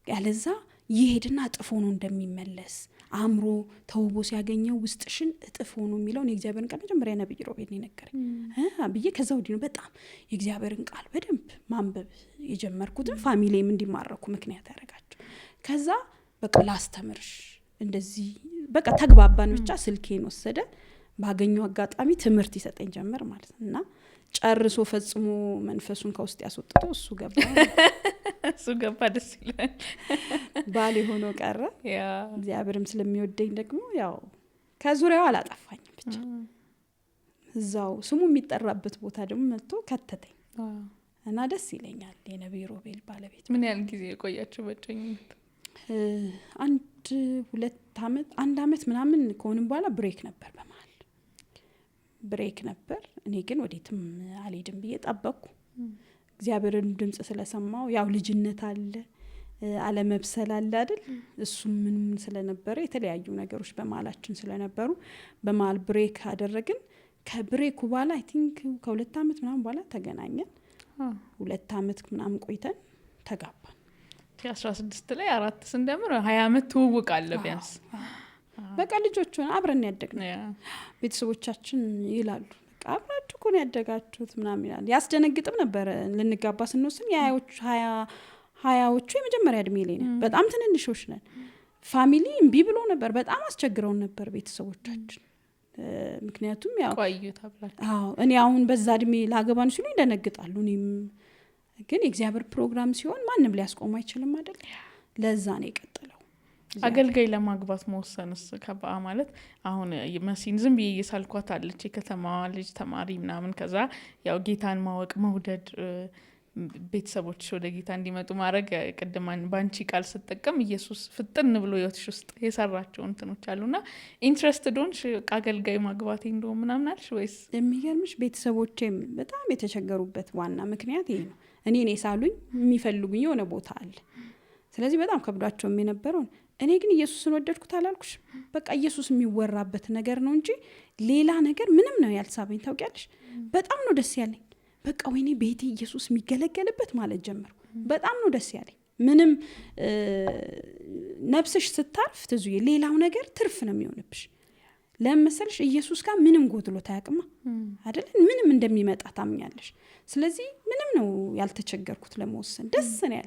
ያለዛ ይሄድና ጥፎ ነው እንደሚመለስ አእምሮ ተውቦ ሲያገኘው ውስጥሽን እጥፍ ሆኖ የሚለውን የእግዚአብሔርን ቃል መጀመሪያ ነብይ ሮቤል ነገረኝ ብዬ ከዛ ወዲህ ነው በጣም የእግዚአብሔርን ቃል በደንብ ማንበብ የጀመርኩትን ፋሚሊም እንዲማረኩ ምክንያት ያደረጋቸው። ከዛ በቃ ላስተምርሽ እንደዚህ በቃ ተግባባን። ብቻ ስልኬን ወሰደ፣ ባገኘው አጋጣሚ ትምህርት ይሰጠኝ ጀመር ማለት እና ጨርሶ ፈጽሞ መንፈሱን ከውስጥ ያስወጥተው እሱ ገባ ደስ ይላል። ባል ሆኖ ቀረ። እግዚአብሔርም ስለሚወደኝ ደግሞ ያው ከዙሪያው አላጠፋኝም። ብቻ እዛው ስሙ የሚጠራበት ቦታ ደግሞ መጥቶ ከተተኝ እና ደስ ይለኛል። የነብይ ሮቤል ባለቤት። ምን ያህል ጊዜ የቆያችሁ በእጮኝነት? 1 አመት ምናምን ከሆንም በኋላ ብሬክ ነበር፣ በመሀል ብሬክ ነበር። እኔ ግን ወዴትም አልሄድም ብዬ ጠበቅኩ። እግዚአብሔርን ድምጽ ስለሰማው ያው ልጅነት አለ፣ አለመብሰል አለ አይደል? እሱም ምንም ስለነበረ የተለያዩ ነገሮች በመሀላችን ስለነበሩ በመሀል ብሬክ አደረግን። ከብሬኩ በኋላ አይ ቲንክ ከ2 አመት ምናምን በኋላ ተገናኘን። 2 አመት ምናምን ቆይተን ተጋባን። 16 ላይ 4 ስንደምር 20 አመት ትውውቅ አለ ቢያንስ። በቃ ልጆቹን አብረን ያደግነው ቤተሰቦቻችን ይላሉ በቃ አብራችሁ እኮ ነው ያደጋችሁት ምናምን ይላል። ያስደነግጥም ነበር ልንጋባ ስንወስን። ሀያዎቹ የመጀመሪያ እድሜ ላይ ነን፣ በጣም ትንንሾች ነን። ፋሚሊ እምቢ ብሎ ነበር፣ በጣም አስቸግረውን ነበር ቤተሰቦቻችን። ምክንያቱም ያው ቆዩ ተብላችሁ። እኔ አሁን በዛ እድሜ ላገባን ሲሉ ይደነግጣሉ። እኔም ግን የእግዚአብሔር ፕሮግራም ሲሆን ማንም ሊያስቆም አይችልም አይደል? ለዛ ነው የቀጠለው። አገልጋይ ለማግባት መወሰንስ ከበአ ማለት አሁን መሲን ዝም ብዬ እየሳልኳት አለች የከተማዋ ልጅ ተማሪ ምናምን። ከዛ ያው ጌታን ማወቅ መውደድ፣ ቤተሰቦች ወደ ጌታ እንዲመጡ ማድረግ። ቅድማን ባንቺ ቃል ስጠቀም ኢየሱስ ፍጥን ብሎ ህይወትሽ ውስጥ የሰራቸው እንትኖች አሉና ኢንትረስትድ ሆንሽ አገልጋይ ማግባቴ እንደው ምናምን አልሽ ወይስ? የሚገርምሽ ቤተሰቦቼም በጣም የተቸገሩበት ዋና ምክንያት ይሄ ነው። እኔ ሳሉኝ የሚፈልጉኝ የሆነ ቦታ አለ። ስለዚህ በጣም ከብዷቸው የነበረው እኔ ግን ኢየሱስን ወደድኩት አላልኩሽ? በቃ ኢየሱስ የሚወራበት ነገር ነው እንጂ ሌላ ነገር ምንም ነው ያልሳበኝ። ታውቂያለሽ? በጣም ነው ደስ ያለኝ። በቃ ወይኔ ቤቴ ኢየሱስ የሚገለገልበት ማለት ጀመርኩ። በጣም ነው ደስ ያለኝ። ምንም ነፍስሽ ስታርፍ ትዙዬ ሌላው ነገር ትርፍ ነው የሚሆንብሽ። ለምን መሰለሽ? ኢየሱስ ጋር ምንም ጎድሎት አያውቅማ አይደል? ምንም እንደሚመጣ ታምኛለሽ። ስለዚህ ምንም ነው ያልተቸገርኩት ለመወሰን። ደስ ነው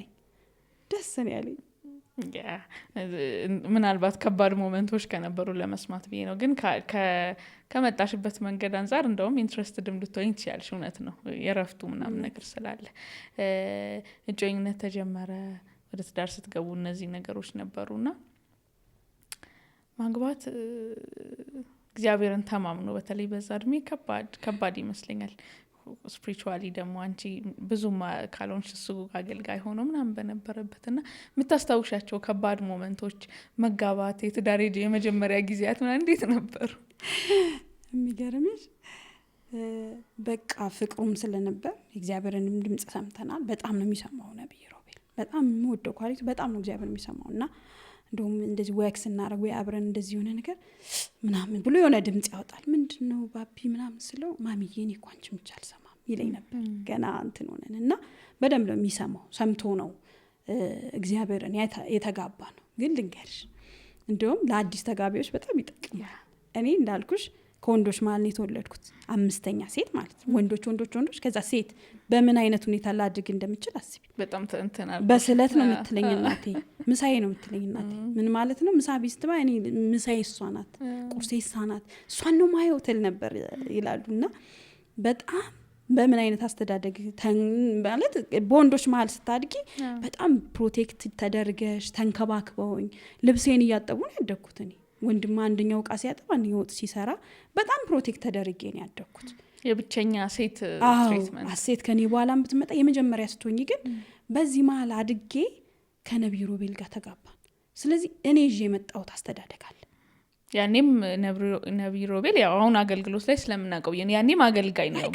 ያለኝ። ምናልባት ከባድ ሞመንቶች ከነበሩ ለመስማት ብዬ ነው። ግን ከመጣሽበት መንገድ አንጻር እንደውም ኢንትረስትድም ልትሆኝ ትችያለሽ። እውነት ነው የረፍቱ ምናምን ነገር ስላለ። እጮኝነት ተጀመረ፣ ወደ ትዳር ስትገቡ እነዚህ ነገሮች ነበሩና ማግባት እግዚአብሔርን ተማምኖ በተለይ በዛ እድሜ ከባድ ይመስለኛል። ስፒሪቹዋሊ ደግሞ አንቺ ብዙም ካልሆንሽ እሱ አገልጋይ ሆኖ ምናምን በነበረበትና የምታስታውሻቸው ከባድ ሞመንቶች፣ መጋባት፣ የትዳር የመጀመሪያ ጊዜያት ምናምን እንዴት ነበሩ? የሚገርምሽ በቃ ፍቅሩም ስለነበር እግዚአብሔርንም ድምጽ ሰምተናል። በጣም ነው የሚሰማው ነብይ ሮቤል። በጣም የምወደው ኳሊቲ በጣም ነው እግዚአብሔር የሚሰማው። እና እንደውም እንደዚህ ወክስ እናደርግ ወይ አብረን እንደዚህ የሆነ ነገር ምናምን ብሎ የሆነ ድምጽ ያወጣል። ምንድን ነው ባቢ ምናምን ስለው ማሚዬ እኔ እኮ አንቺን ብቻ አልሰማም ይለኝ ነበር። ገና እንትን ሆነን እና በደንብ ነው የሚሰማው። ሰምቶ ነው እግዚአብሔርን የተጋባ ነው። ግን ልንገርሽ እንደውም ለአዲስ ተጋቢዎች በጣም ይጠቅማል። እኔ እንዳልኩሽ ከወንዶች መሀል ነው የተወለድኩት፣ 5ኛ ሴት ማለት ነው። ወንዶች ከዛ ሴት በምን አይነት ሁኔታ ላድግ እንደምችል አስቢ። በጣም ተንተናል። በስለት ነው የምትለኝ እናቴ፣ ምሳዬ ነው የምትለኝ እናቴ። ምን ማለት ነው? ምሳ ቢስትባ እኔ ምሳዬ እሷ ናት፣ ቁርሴ እሷ ናት፣ እሷን ነው ማየው ትል ነበር ይላሉ። እና በጣም በምን አይነት አስተዳደግ ማለት በወንዶች መሀል ስታድጊ በጣም ፕሮቴክት ተደርገሽ ተንከባክበውኝ ልብሴን እያጠቡ ነው ያደግኩት እኔ። ወንድማ አንደኛው ዕቃ ሲያጠብ አንደኛው ወጥ ሲሰራ በጣም ፕሮቴክት ተደርጌ ነው ያደግኩት። የብቸኛ ሴት ትሪትመንት ሴት ከኔ በኋላ ብትመጣ የመጀመሪያ ስትሆኝ። ግን በዚህ መሀል አድጌ ከነብይ ሮቤል ጋር ተጋባን። ስለዚህ እኔ ይዤ የመጣሁት አስተዳደግ አለ። ያኔም ነብይ ሮቤል ያው አሁን አገልግሎት ላይ ስለምናውቀው ያኔም አገልጋይ ነው።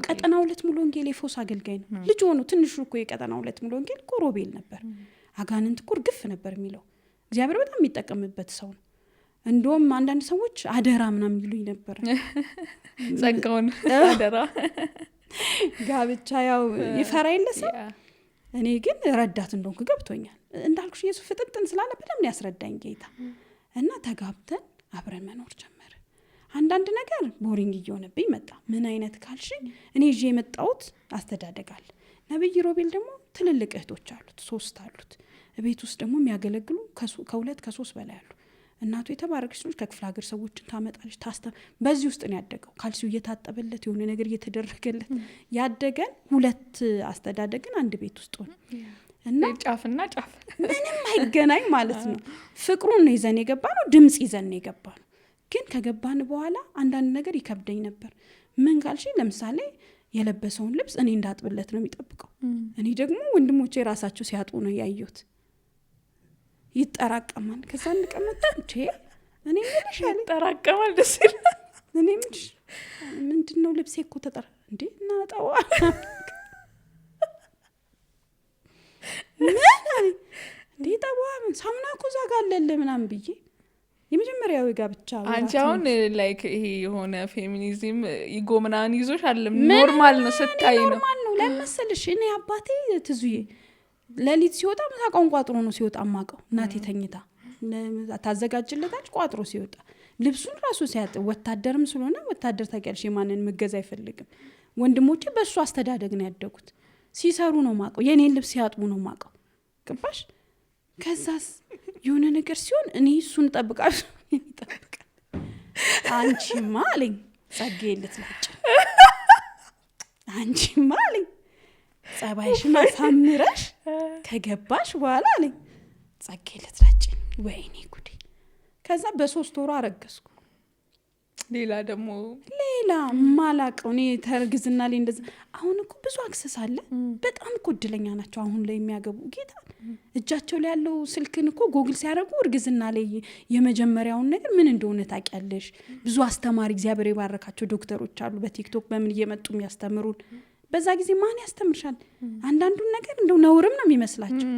ቀጠና 2 ሙሉ ወንጌል የፎስ አገልጋይ ነው። ልጅ ሆኖ ትንሹ እኮ የቀጠና 2 ሙሉ ወንጌል እኮ ሮቤል ነበር። አጋንንት እኮ ግፍ ነበር የሚለው። እግዚአብሔር በጣም የሚጠቀምበት ሰው ነው። እንደውም አንዳንድ ሰዎች አደራ ምናምን ይሉኝ ነበር። ጸጋውን አደራ ጋብቻ ያው ይፈራ የለሰው። እኔ ግን ረዳት እንደሆንኩ ገብቶኛል። እንዳልኩሽ ኢየሱስ ፍጥንጥን ስላለ በደምብ ያስረዳኝ ጌታ። እና ተጋብተን አብረን መኖር ጀመረ። አንዳንድ ነገር ቦሪንግ እየሆነብኝ መጣ። ምን አይነት ካልሽኝ እኔ ይዤ የመጣሁት አስተዳደጋል። ነብይ ሮቤል ደግሞ ትልልቅ እህቶች አሉት፣ 3 አሉት። ቤት ውስጥ ደግሞ የሚያገለግሉ ከ2 ከ3 በላይ አሉ። እናቱ የተባረከች ልጅ ከክፍለ ሀገር ሰዎችን ታመጣለች። በዚህ ውስጥ ነው ያደገው። ካልሲው እየታጠበለት የሆነ ነገር እየተደረገለት ያደገን 2 አስተዳደግን አንድ ቤት ውስጥ ሆነ እና ጫፍና ጫፍ ምንም አይገናኝ ማለት ነው። ፍቅሩን ነው ይዘን የገባ ነው፣ ድምጽ ይዘን ነው የገባ ነው። ግን ከገባን በኋላ አንዳንድ ነገር ይከብደኝ ነበር። ምን ካልሽ ለምሳሌ የለበሰውን ልብስ እኔ እንዳጥብለት ነው የሚጠብቀው። እኔ ደግሞ ወንድሞቼ ራሳቸው ሲያጡ ነው ያዩት። ይጠራቀማል። ከዛ እንቀመጣ እንዴ እኔ ምንሽ ይጠራቀማል ደስ ይላል። እኔ ምንድነው ልብሴ እኮ ተጠራ እንዴ እናጣዋ እንዴ ጠዋ ሳሙና እኮ እዛ ጋር አለ ምናምን ብዬ የመጀመሪያው ጋብቻ አንቺ አሁን ላይክ ይሄ የሆነ ፌሚኒዝም ኢጎ ምናምን ይዞሽ አይደለም፣ ኖርማል ነው ስታይ ነው። ኖርማል ነው ለምሳሌሽ እኔ አባቴ ትዙዬ ለሊት ሲወጣ ምሳቃውን ቋጥሮ ነው ሲወጣ ማቀው። እናቴ ተኝታ ታዘጋጅለታች ቋጥሮ ሲወጣ ልብሱን ራሱ ሲያጥብ፣ ወታደርም ስለሆነ ወታደር ታውቂያለሽ የማንን ምገዛ አይፈልግም። ወንድሞቼ በሱ አስተዳደግ ነው ያደጉት። ሲሰሩ ነው ማቀው፣ የኔን ልብስ ሲያጥቡ ነው ማቀው። ገባሽ? ከዛስ የሆነ ነገር ሲሆን እኔ እሱን እጠብቃለሁ። ይጠብቃል። አንቺማ አለኝ ጸጌ ልትላጭ፣ አንቺማ አለኝ ጸባይሽን አሳምረሽ ከገባሽ በኋላ አለኝ ጸጌ ልትላጭ። ወይኔ ጉዴ! ከዛ በ3 ወሩ አረገዝኩ። ሌላ ማላቀው እኔ ተርግዝና ላይ እንደዛ። አሁን እኮ ብዙ አክሰስ አለ። በጣም እኮ እድለኛ ናቸው አሁን ላይ የሚያገቡ ጌታ። እጃቸው ላይ ያለው ስልክን እኮ ጎግል ሲያደርጉ እርግዝና ላይ የመጀመሪያውን ነገር ምን እንደሆነ ታውቂያለሽ። ብዙ አስተማሪ እግዚአብሔር የባረካቸው ዶክተሮች አሉ በቲክቶክ በምን እየመጡ የሚያስተምሩን። በዛ ጊዜ ማን ያስተምርሻል? አንዳንዱን ነገር እንደው ነውርም ነው የሚመስላቸው።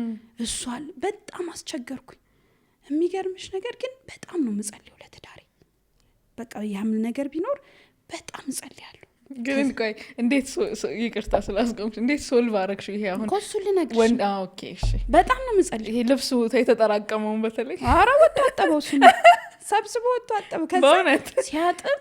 እሷል በጣም አስቸገርኩኝ። የሚገርምሽ ነገር ግን በጣም ነው የምጸልየው ለትዳሬ። በቃ ያም ነገር ቢኖር በጣም እጸልያለሁ። ግን ቆይ እንዴት ይቅርታ ስላስቆምሽ እንዴት ሶልቭ አረግሽ? ይሄ አሁን ኮሱ ልነግርሽ ኦኬ እሺ። በጣም ነው የምጸልየው። ይሄ ልብሱ የተጠራቀመውን በተለይ ኧረ ወጥቶ አጠበው፣ እሱ ሰብስቦ ወጥቶ አጠበው። ከዛ ሲያጥብ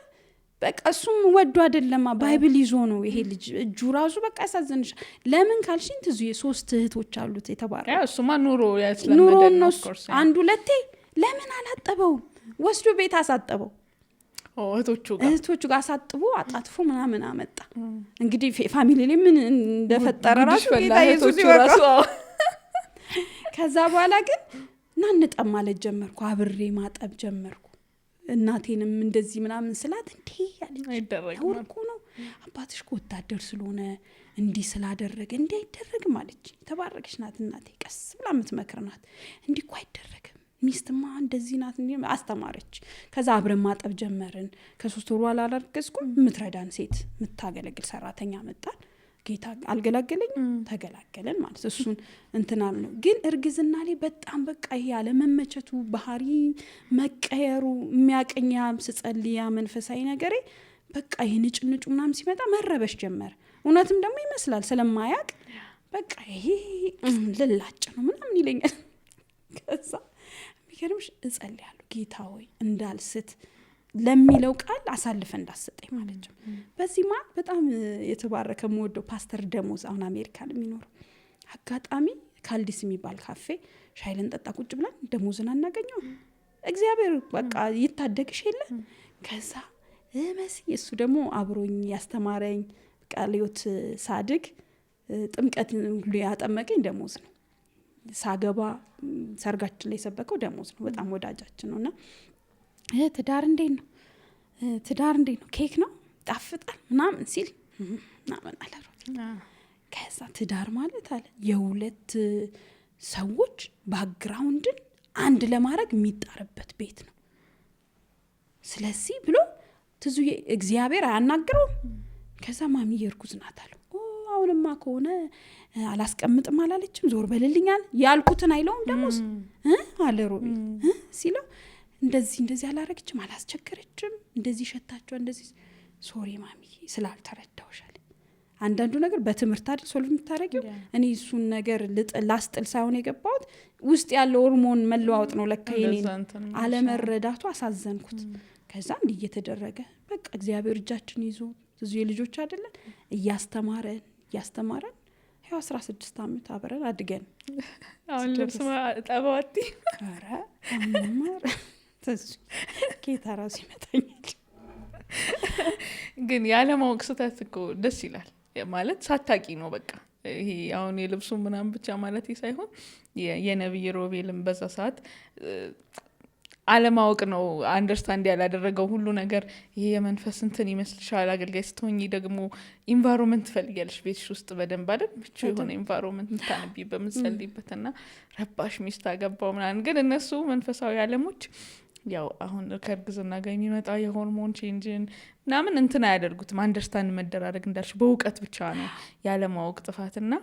በቃ እሱም ወዶ አይደለማ ባይብል ይዞ ነው ይሄ ልጅ። እጁ ራሱ በቃ ያሳዝንሻል። ለምን ካልሽኝ ትዙ 3 እህቶች አሉት የተባረከ። እሱማ ኑሮ ያስለመደን ነው። አንዱ ለቴ ለምን አላጠበው ወስዶ ቤት አሳጠበው። እህቶቹ ጋር አሳጥቦ አጣጥፎ ምናምን አመጣ። እንግዲህ ፋሚሊ ላይ ምን እንደፈጠረ ራሱ ጌታ ኢየሱስ ይወራው። ከዛ በኋላ ግን እናንጠብ ማለት ጀመርኩ። አብሬ ማጠብ ጀመርኩ። እናቴንም እንደዚህ ምናምን ስላት እንዴ ያለች ነው አባትሽ ወታደር ስለሆነ እንዲህ ስላደረገ እንዴ አይደረግም አለች። ተባረከች ናት እናቴ፣ ቀስ ብላ የምትመክር ናት። እንዲህ እኮ አይደረግም ሚስትማ እንደዚህ ናት እንዴ አስተማረች። ከዛ አብረን ማጠብ ጀመርን። ከ3 ወር በኋላ አላረገዝኩም። የምትረዳን ሴት የምታገለግል ሰራተኛ መጣን። ጌታ አልገላገለኝም፣ ተገላገለን ማለት እሱን እንትናል ነው። ግን እርግዝና ላይ በጣም በቃ ይሄ ያለመመቸቱ ባህሪ መቀየሩ የሚያቀኛ ስጸልያ መንፈሳዊ ነገሬ በቃ ይሄ ንጭንጩ ምናምን ሲመጣ መረበሽ ጀመረ። እውነትም ደግሞ ይመስላል ስለማያቅ በቃ ይሄ ልላጭ ነው ምናምን ይለኛል። ከዛ የሚገርምሽ እጸልያለሁ ጌታ ሆይ እንዳልስት ለሚለው ቃል አሳልፈ እንዳሰጠኝ ማለት ነው። በዚህ ማለት በጣም የተባረከ የምወደው ፓስተር ደሞዝ አሁን አሜሪካን የሚኖረው አጋጣሚ ካልዲስ የሚባል ካፌ ሻይ ልንጠጣ ቁጭ ብለን ደሞዝን አናገኘው። እግዚአብሔር በቃ ይታደግሽ የለ። ከዛ መሲ እሱ ደግሞ አብሮኝ ያስተማረኝ ቃልዮት ሳድግ ጥምቀት ሁሉ ያጠመቀኝ ደሞዝ ነው። ሳገባ ሰርጋችን ላይ ሰበከው ደሞዝ ነው። በጣም ወዳጃችን ነውና ትዳር እንዴት ነው? ትዳር እንዴት ነው? ኬክ ነው ጣፍጣል ምናምን ሲል ምናምን አለ። ከዛ ትዳር ማለት አለ የሁለት ሰዎች ባክግራውንድን አንድ ለማድረግ የሚጣርበት ቤት ነው። ስለዚህ ብሎ ትዙ እግዚአብሔር አያናግረውም። ከዛ ማሚ እርጉዝ ናት አለ። አሁንማ ከሆነ አላስቀምጥም አላለችም፣ ዞር በልልኛል ያልኩትን አይለውም ደሞዝ አለ ሮቢ ሲለው እንደዚህ አላረግችም፣ አላስቸገረችም፣ እንደዚህ ሸታቸው እንደዚህ ሶሪ ማሚ ስላልተረዳውሻል። አንዳንዱ ነገር በትምህርት አይደል ሶልቭ የምታደርጊው። እኔ እሱን ነገር ላስጥል ሳይሆን የገባሁት ውስጥ ያለው ሆርሞን መለዋወጥ ነው ለካ የኔን አለመረዳቱ አሳዘንኩት። ከዛ እንዲህ እየተደረገ በቃ እግዚአብሔር እጃችን ይዞ ብዙ የልጆች አይደለን እያስተማረን ያው 16 ዓመት አብረን አድገን አሁን ልብስ ጠባዋቲ ኧረ አማር ጌታ ራሱ ይመታኛል። ግን ያለማወቅ ስህተት እኮ ደስ ይላል ማለት ሳታቂ ነው በቃ ይሄ አሁን የልብሱ ምናምን ብቻ ማለት ሳይሆን የነብይ ሮቤልም በዛ ሰዓት አለማወቅ ነው አንደርስታንድ ያላደረገው ሁሉ ነገር። ይሄ የመንፈስ እንትን ይመስልሻል አገልጋይ ስትሆኚ ደግሞ ኢንቫይሮንመንት ትፈልጊያለሽ ቤትሽ ውስጥ በደንብ አይደል ምቹ የሆነ ኢንቫይሮንመንት ምታነቢበት ምትጸልይበትና ረባሽ ሚስት አገባው ምናምን። ግን እነሱ መንፈሳዊ ዓለሞች ያው አሁን ከእርግዝና ጋር የሚመጣ የሆርሞን ቼንጅን ምናምን እንትን አያደርጉትም። አንደርስታንድ መደራረግ እንዳልሽ በእውቀት ብቻ ነው ያለማወቅ ጥፋትና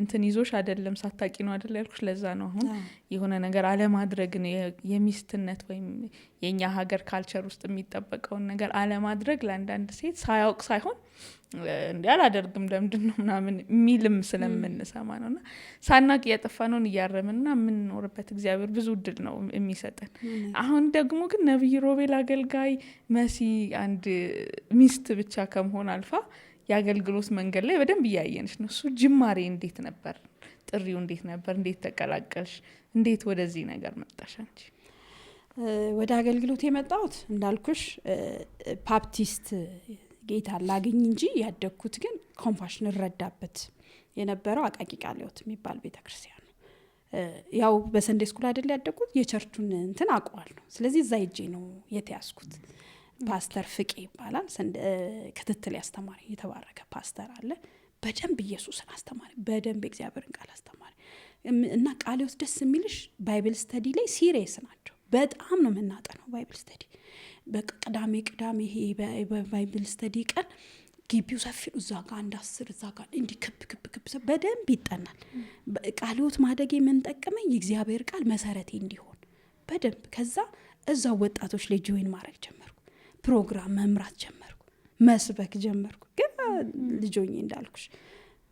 እንትን ይዞሽ አይደለም ሳታቂ ነው አይደል ያልኩሽ። ለዛ ነው አሁን የሆነ ነገር አለማድረግን የሚስትነት ወይም የኛ ሀገር ካልቸር ውስጥ የሚጠበቀውን ነገር አለማድረግ ለአንዳንድ ሴት ሳያውቅ ሳይሆን እንዴ አላደርግም ለምንድነው ምናምን የሚልም ስለምንሰማ ነውና ሳናቅ ያጠፋነውን እያረምንና የምንኖርበት እግዚአብሔር ብዙ እድል ነው የሚሰጠን። አሁን ደግሞ ግን ነብይ ሮቤል አገልጋይ መሲ አንድ ሚስት ብቻ ከመሆን አልፋ የአገልግሎት መንገድ ላይ በደንብ እያየንሽ ነው። እሱ ጅማሬ እንዴት ነበር? ጥሪው እንዴት ነበር? እንዴት ተቀላቀልሽ? እንዴት ወደዚህ ነገር መጣሽ አንቺ? ወደ አገልግሎት የመጣሁት እንዳልኩሽ ባፕቲስት ጌታ ላገኝ እንጂ ያደግኩት ግን ኮምፓሽን ረዳበት የነበረው አቃቂ ቃለ ሕይወት የሚባል ቤተክርስቲያን ነው። ያው በሰንዴ ስኩል አይደል ያደግኩት የቸርቹን እንትን አውቀዋለሁ። ስለዚህ እዛ ሄጄ ነው የተያዝኩት። ፓስተር ፍቄ ይባላል ክትትል ያስተማሪ የተባረከ ፓስተር አለ። በደንብ ኢየሱስን አስተማሪ፣ በደንብ እግዚአብሔርን ቃል አስተማሪ እና ቃለ ሕይወት ደስ የሚልሽ ባይብል ስተዲ ላይ ሲሪየስ ናቸው። በጣም ነው የምናጠነው ባይብል ስተዲ። በቃ ቅዳሜ ይሄ ባይብል ስተዲ ቀን ግቢው ሰፊ ነው። እዛ ጋር 10 እዛ ጋር እንዲህ ክብ በደንብ ይጠናል። ቃለ ሕይወት ማደጌ ምን ጠቀመኝ? የእግዚአብሔር ቃል መሰረቴ እንዲሆን በደንብ። ከዛ እዛው ወጣቶች ላይ ጆይን ማድረግ ጀመርኩ። ፕሮግራም መምራት ጀመርኩ፣ መስበክ ጀመርኩ። ግን ልጆኜ እንዳልኩሽ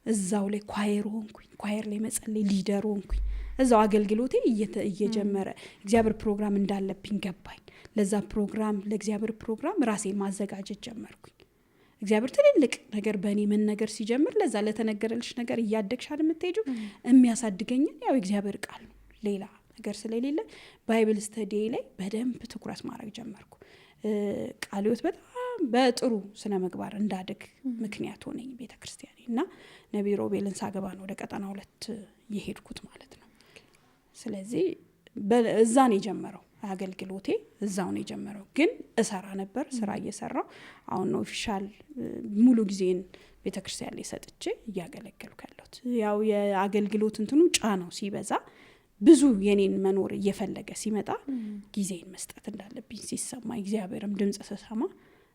እዛው ላይ ኳየር ላይ መጸለይ ሊደር ሆንኩኝ። እዛው አገልግሎቴ እየጀመረ እግዚአብሔር ፕሮግራም እንዳለብኝ ገባኝ። ለዛ ፕሮግራም ለእግዚአብሔር ፕሮግራም ራሴ ማዘጋጀት ጀመርኩኝ። እግዚአብሔር ትልልቅ ነገር በእኔ ምን ነገር ሲጀምር ለዛ ለተነገረልሽ ነገር እያደግሻል የምትሄጂው የሚያሳድገኝን ያው እግዚአብሔር ቃል ነው። ሌላ ነገር ስለሌለ ባይብል ስተዲ ላይ በደንብ ትኩረት ማድረግ ጀመርኩ። ቃለ ሕይወት በጣም በጥሩ ስነ ምግባር እንዳድግ ምክንያት ሆነኝ ቤተክርስቲያኔ እና ነብይ ሮቤልን ሳገባ ነው ወደ ቀጠና 2 የሄድኩት ማለት ነው። ስለዚህ እዛ ነው የጀመረው አገልግሎቴ፣ እዛው ነው የጀመረው። ግን እሰራ ነበር፣ ስራ እየሰራው አሁን ነው ኦፊሻል ሙሉ ጊዜን ቤተክርስቲያን ላይ ሰጥቼ እያገለገልኩ ያለሁት። ያው የአገልግሎት እንትኑ ጫናው ሲበዛ ብዙ የኔን መኖር እየፈለገ ሲመጣ ጊዜን መስጠት እንዳለብኝ ሲሰማኝ፣ እግዚአብሔርም ድምጽ ስሰማ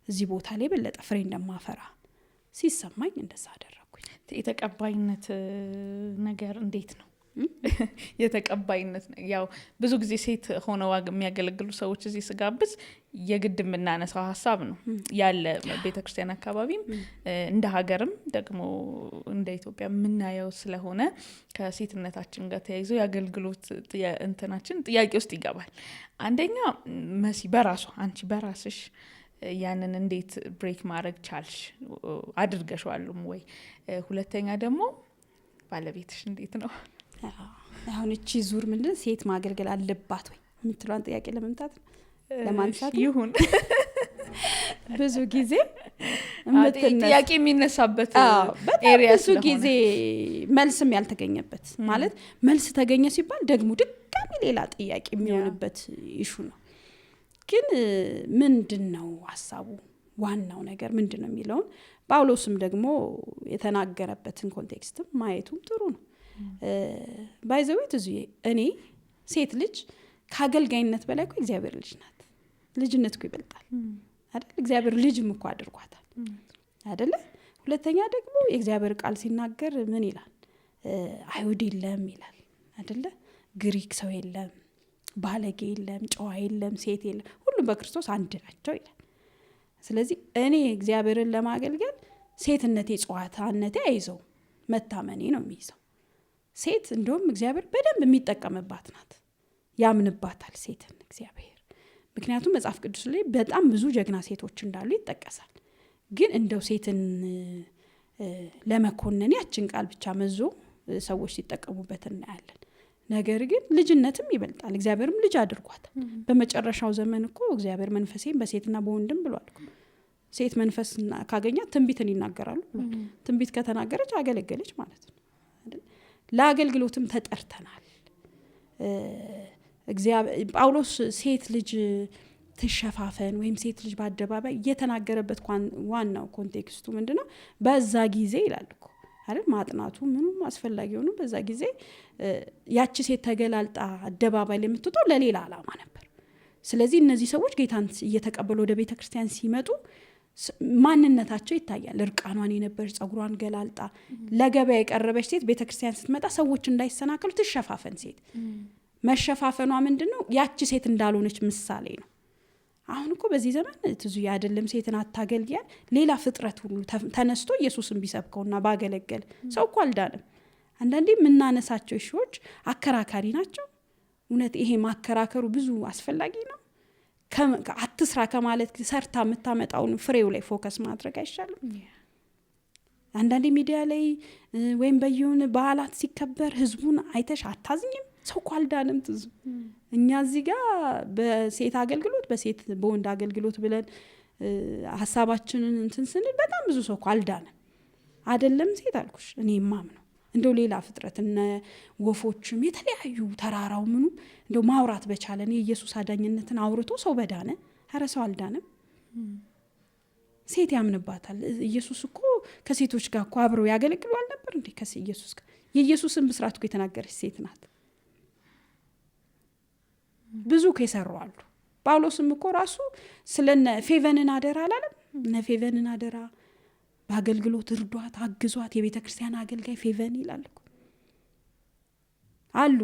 እዚህ ቦታ ላይ በለጠ ፍሬ እንደማፈራ ሲሰማኝ እንደዛ አደረኩኝ። የተቀባይነት ነገር እንዴት ነው? የተቀባይነት ያው ብዙ ጊዜ ሴት ሆነው የሚያገለግሉ ሰዎች እዚህ ስጋብዝ የግድ የምናነሳው ሀሳብ ነው ያለ ቤተክርስቲያን አካባቢም እንደ ሀገርም ደግሞ እንደ ኢትዮጵያ የምናየው ስለሆነ ከሴትነታችን ጋር ተያይዞ የአገልግሎት እንትናችን ጥያቄ ውስጥ ይገባል። አንደኛ መሲ በራሷ አንቺ በራስሽ ያንን እንዴት ብሬክ ማድረግ ቻልሽ? አድርገሽዋልም ወይ? ሁለተኛ ደግሞ ባለቤትሽ እንዴት ነው? አሁን እቺ ዙር ምንድን ሴት ማገልገል አለባት ወይ የምትለውን ጥያቄ ለመምታት ለማንሳት ይሁን ብዙ ጊዜ ጥያቄ የሚነሳበት ኤሪያ ብዙ ጊዜ መልስም ያልተገኘበት ማለት መልስ ተገኘ ሲባል ደግሞ ድጋሚ ሌላ ጥያቄ የሚሆንበት ኢሹ ነው። ግን ምንድነው ሀሳቡ? ዋናው ነገር ምንድነው የሚለውን ጳውሎስም ደግሞ የተናገረበትን ኮንቴክስትም ማየቱም ጥሩ ነው። ባይዘዌት እኔ ሴት ልጅ ከአገልጋይነት በላይ እኮ እግዚአብሔር ልጅ ናት። ልጅነት እኮ ይበልጣል አይደል? እግዚአብሔር ልጅም እኮ አድርጓታል አይደለ? ሁለተኛ ደግሞ የእግዚአብሔር ቃል ሲናገር ምን ይላል? አይሁድ የለም ይላል አይደለ? ግሪክ ሰው የለም፣ ባለጌ የለም፣ ጨዋ የለም፣ ሴት የለም፣ ሁሉም በክርስቶስ አንድ ናቸው ይላል። ስለዚህ እኔ እግዚአብሔርን ለማገልገል ሴትነቴ ጨዋታነቴ አይዘው መታመኔ ነው የሚይዘው። ሴት እንደውም እግዚአብሔር በደንብ የሚጠቀምባት ናት፣ ያምንባታል ሴትን እግዚአብሔር። ምክንያቱም መጽሐፍ ቅዱስ ላይ በጣም ብዙ ጀግና ሴቶች እንዳሉ ይጠቀሳል። ግን እንደው ሴትን ለመኮነን ያችን ቃል ብቻ መዞ ሰዎች ሲጠቀሙበት እናያለን። ነገር ግን ልጅነትም ይበልጣል። እግዚአብሔርም ልጅ አድርጓታል። በመጨረሻው ዘመን እኮ እግዚአብሔር መንፈሴን በሴትና በወንድም ብሏል። ሴት መንፈስ ካገኛት ትንቢትን ይናገራሉ ብሏል። ትንቢት ከተናገረች አገለገለች ማለት ነው። ለአገልግሎትም ተጠርተናል። ጳውሎስ ሴት ልጅ ትሸፋፈን ወይም ሴት ልጅ በአደባባይ እየተናገረበት ዋናው ኮንቴክስቱ ምንድነው? በዛ ጊዜ ይላል እኮ አይደል? ማጥናቱ ምኑም አስፈላጊ ሆኖ በዛ ጊዜ ያቺ ሴት ተገላልጣ አደባባይ ላይ የምትወጣው ለሌላ ዓላማ ነበር። ስለዚህ እነዚህ ሰዎች ጌታን እየተቀበሉ ወደ ቤተ ክርስቲያን ሲመጡ ማንነታቸው ይታያል። እርቃኗን የነበረች ጸጉሯን ገላልጣ ለገበያ የቀረበች ሴት ቤተ ክርስቲያን ስትመጣ ሰዎች እንዳይሰናከሉ ትሸፋፈን ሴት። መሸፋፈኗ ምንድነው? ያቺ ሴት እንዳልሆነች ምሳሌ ነው። አሁን እኮ በዚህ ዘመን ትዙ አይደለም ሴትን አታገልግያል፣ ሌላ ፍጥረት ሁሉ ተነስቶ ኢየሱስን ቢሰብከውና ባገለገል ሰው እኮ አልዳንም። አንዳንዴ የምናነሳቸው እሺዎች አከራካሪ ናቸው። እውነት ይሄ ማከራከሩ ብዙ አስፈላጊ ነው? አትስራ ከማለት ሰርታ የምታመጣውን ፍሬው ላይ ፎከስ ማድረግ አይሻልም? አንዳንዴ ሚዲያ ላይ ወይም በየሆነ በዓላት ሲከበር ህዝቡን አይተሽ አታዝኝም? ሰው እኮ አልዳንም ትዙ። እኛ እዚህ ጋር በሴት አገልግሎት በሴት በወንድ አገልግሎት ብለን ሀሳባችንን እንትን ስንል በጣም ብዙ ሰው እኮ አልዳንም። አይደለም ሴት አልኩሽ፣ እኔ ማምነው እንደው ሌላ ፍጥረት እነ ወፎችም የተለያዩ ተራራው ምኑ እንደው ማውራት በቻለ እኔ ኢየሱስ አዳኝነትን አውርቶ ሰው በዳነ። ኧረ ሰው አልዳንም። ሴት ያምንባታል። ኢየሱስ እኮ ከሴቶች ጋር እኮ አብረው ያገለግሉ አልነበር እንዴ? ከኢየሱስ ጋር የኢየሱስን ብስራት እኮ የተናገረች ሴት ናት። ብዙ ከሰሩ አሉ። ጳውሎስም እኮ ራሱ ስለነ ፌቨንን አደራ አላለም? እነ ፌቨንን አደራ በአገልግሎት እርዷት፣ አግዟት፣ የቤተ ክርስቲያን አገልጋይ ፌቨን ይላል እኮ አሉ።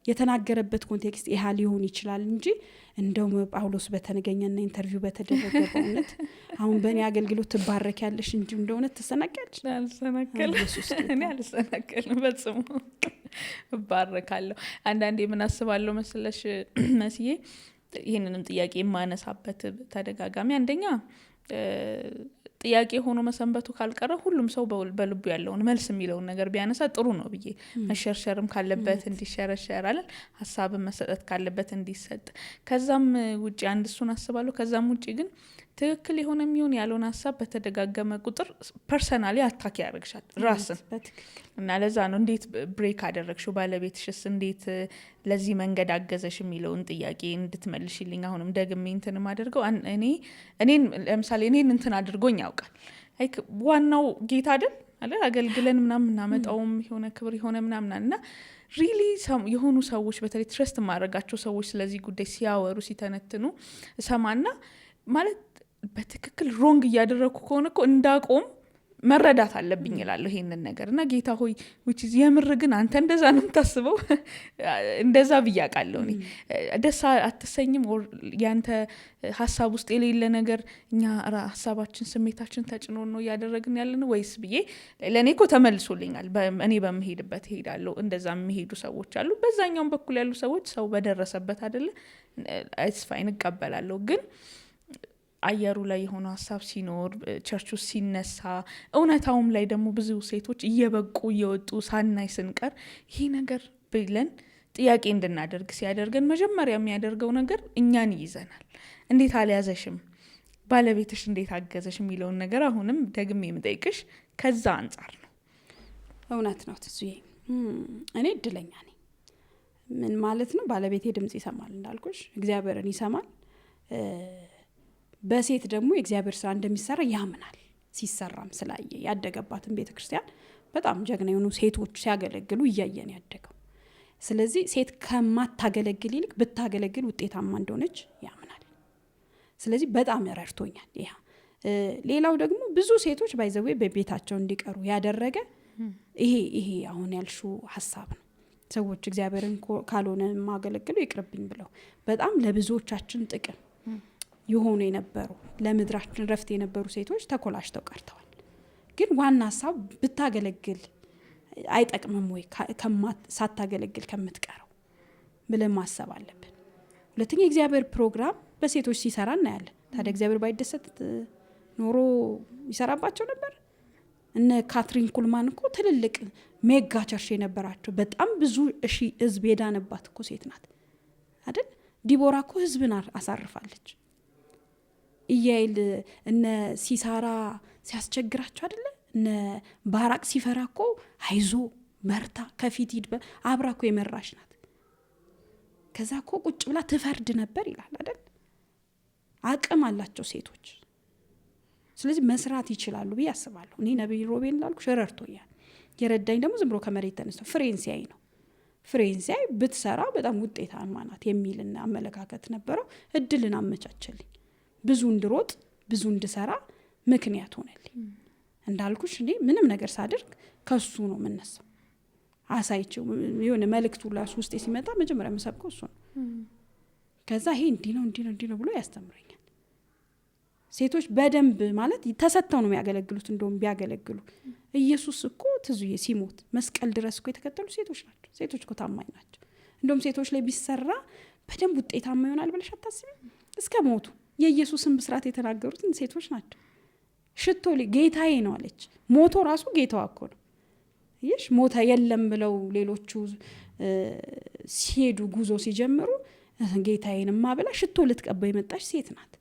የተናገረበት ኮንቴክስት ይህ ሊሆን ይችላል እንጂ እንደውም ጳውሎስ በተገኘና ኢንተርቪው በተደረገ በእውነት አሁን በእኔ አገልግሎት ትባረክ ያለሽ እንጂ እንደእውነት ትሰናከያለሽ? እኔ አልሰናከልም፣ በጽሙ እባረካለሁ። አንዳንዴ ምን አስባለሁ መስለሽ መስዬ፣ ይህንንም ጥያቄ የማነሳበት ተደጋጋሚ አንደኛ ጥያቄ ሆኖ መሰንበቱ ካልቀረ ሁሉም ሰው በልቡ ያለውን መልስ የሚለውን ነገር ቢያነሳ ጥሩ ነው ብዬ፣ መሸርሸርም ካለበት እንዲሸረሸር አለ፣ ሀሳብን መሰጠት ካለበት እንዲሰጥ። ከዛም ውጪ አንድ እሱን አስባለሁ። ከዛም ውጪ ግን ትክክል የሆነ የሚሆን ያለውን ሀሳብ በተደጋገመ ቁጥር ፐርሰናሊ አታክ ያደርግሻል ራስን እና ለዛ ነው እንዴት ብሬክ አደረግሽው፣ ባለቤትሽስ እንዴት ለዚህ መንገድ አገዘሽ የሚለውን ጥያቄ እንድትመልሽልኝ አሁንም ደግሜ እንትን ማደርገው። እኔን ለምሳሌ እኔን እንትን አድርጎኝ ያውቃል። ዋናው ጌታ አይደል አገልግለን ምናምን እናመጣውም የሆነ ክብር የሆነ ምናምን እና ሪሊ የሆኑ ሰዎች በተለይ ትረስት ማድረጋቸው ሰዎች ስለዚህ ጉዳይ ሲያወሩ ሲተነትኑ ሰማና ማለት በትክክል ሮንግ እያደረኩ ከሆነ እኮ እንዳቆም መረዳት አለብኝ እላለሁ ይሄንን ነገር እና ጌታ ሆይ which is የምር ግን አንተ እንደዛ ነው የምታስበው? እንደዛ ብያቃለሁ እኔ። ደስ አትሰኝም? ያንተ ሀሳብ ውስጥ የሌለ ነገር እኛ ሀሳባችን ስሜታችን ተጭኖ ነው እያደረግን ያለን ወይስ ብዬ ለእኔ እኮ ተመልሶልኛል። እኔ በምሄድበት እሄዳለሁ። እንደዛ የሚሄዱ ሰዎች አሉ። በዛኛውም በኩል ያሉ ሰዎች ሰው በደረሰበት አይደለ አይስፋይን እቀበላለሁ። ግን አየሩ ላይ የሆነ ሀሳብ ሲኖር ቸርቹ ሲነሳ እውነታውም ላይ ደግሞ ብዙ ሴቶች እየበቁ እየወጡ ሳናይ ስንቀር ይሄ ነገር ብለን ጥያቄ እንድናደርግ ሲያደርገን መጀመሪያ የሚያደርገው ነገር እኛን ይይዘናል። እንዴት አልያዘሽም፣ ባለቤትሽ እንዴት አገዘሽ የሚለውን ነገር አሁንም ደግሜ የምጠይቅሽ ከዛ አንጻር ነው። እውነት ነው ትዙዬ። እኔ እድለኛ ነኝ። ምን ማለት ነው? ባለቤቴ ድምጽ ይሰማል፣ እንዳልኩሽ እግዚአብሔርን ይሰማል። በሴት ደግሞ የእግዚአብሔር ስራ እንደሚሰራ ያምናል። ሲሰራም ስላየ ያደገባትን ቤተ ክርስቲያን በጣም ጀግና የሆኑ ሴቶች ሲያገለግሉ እያየን ያደገው። ስለዚህ ሴት ከማታገለግል ይልቅ ብታገለግል ውጤታማ እንደሆነች ያምናል። ስለዚህ በጣም ረድቶኛል ይሄ። ሌላው ደግሞ ብዙ ሴቶች ባይዘዌ በቤታቸው እንዲቀሩ ያደረገ ይሄ አሁን ያልሹ ሀሳብ ነው። ሰዎች እግዚአብሔርን ካልሆነ ማገለግሉ ይቅርብኝ ብለው በጣም ለብዙዎቻችን ጥቅም የሆኑ የነበሩ ለምድራችን ረፍት የነበሩ ሴቶች ተኮላሽተው ቀርተዋል። ግን ዋና ሀሳብ ብታገለግል አይጠቅምም ወይ ሳታገለግል ከምትቀረው ብለን ማሰብ አለብን። ሁለተኛ የእግዚአብሔር ፕሮግራም በሴቶች ሲሰራ እናያለን። ታዲያ እግዚአብሔር ባይደሰት ኖሮ ይሰራባቸው ነበር? እነ ካትሪን ኩልማን እኮ ትልልቅ ሜጋ ቸርች የነበራቸው በጣም ብዙ ህዝብ የዳነባት እኮ ሴት ናት አይደል? ዲቦራ እኮ ህዝብን አሳርፋለች። ኢያኤል እነ ሲሳራ ሲያስቸግራቸው አይደለ? እነ ባራቅ ሲፈራ እኮ አይዞ በርታ ከፊት ሂድ አብራ እኮ የመራሽ ናት። ከዛ እኮ ቁጭ ብላ ትፈርድ ነበር ይላል አይደል? አቅም አላቸው ሴቶች። ስለዚህ መስራት ይችላሉ ብዬ አስባለሁ። እኔ ነብይ ሮቤን ላልኩ ረድቶኛል። የረዳኝ ደግሞ ዝም ብሎ ከመሬት ተነስቶ ፍሬን ሲያይ ነው። ፍሬን ሲያይ ብትሰራ በጣም ውጤታማ ናት የሚልና አመለካከት ነበረው። እድልን አመቻቸልኝ። ብዙ እንድሮጥ ብዙ እንድሰራ ምክንያት ሆነልኝ። እንዳልኩሽ እኔ ምንም ነገር ሳደርግ ከሱ ነው የምነሳው። አሳይቼው የሆነ መልእክቱ ላሱ ውስጥ ሲመጣ መጀመሪያ የምሰብከው እሱ ነው። ከዛ ይሄ እንዲህ ነው ብሎ ያስተምረኛል። ሴቶች በደንብ ማለት ተሰጥተው ነው የሚያገለግሉት። እንደውም ቢያገለግሉ ኢየሱስ እኮ ትዙዬ ሲሞት መስቀል ድረስ እኮ የተከተሉ ሴቶች ናቸው። ሴቶች እኮ ታማኝ ናቸው። እንደውም ሴቶች ላይ ቢሰራ በደንብ ውጤታማ ይሆናል ብለሽ አታስቢም? እስከ ሞቱ የኢየሱስን ብስራት የተናገሩት ሴቶች ናቸው። ሽቶ ጌታዬ ነው አለች። ሞቶ ራሱ ጌታዋ እኮ ነው። ይሽ ሞተ የለም ብለው ሌሎቹ ሲሄዱ ጉዞ ሲጀምሩ ጌታዬንማ ብላ ሽቶ ልትቀባ የመጣች ሴት ናት።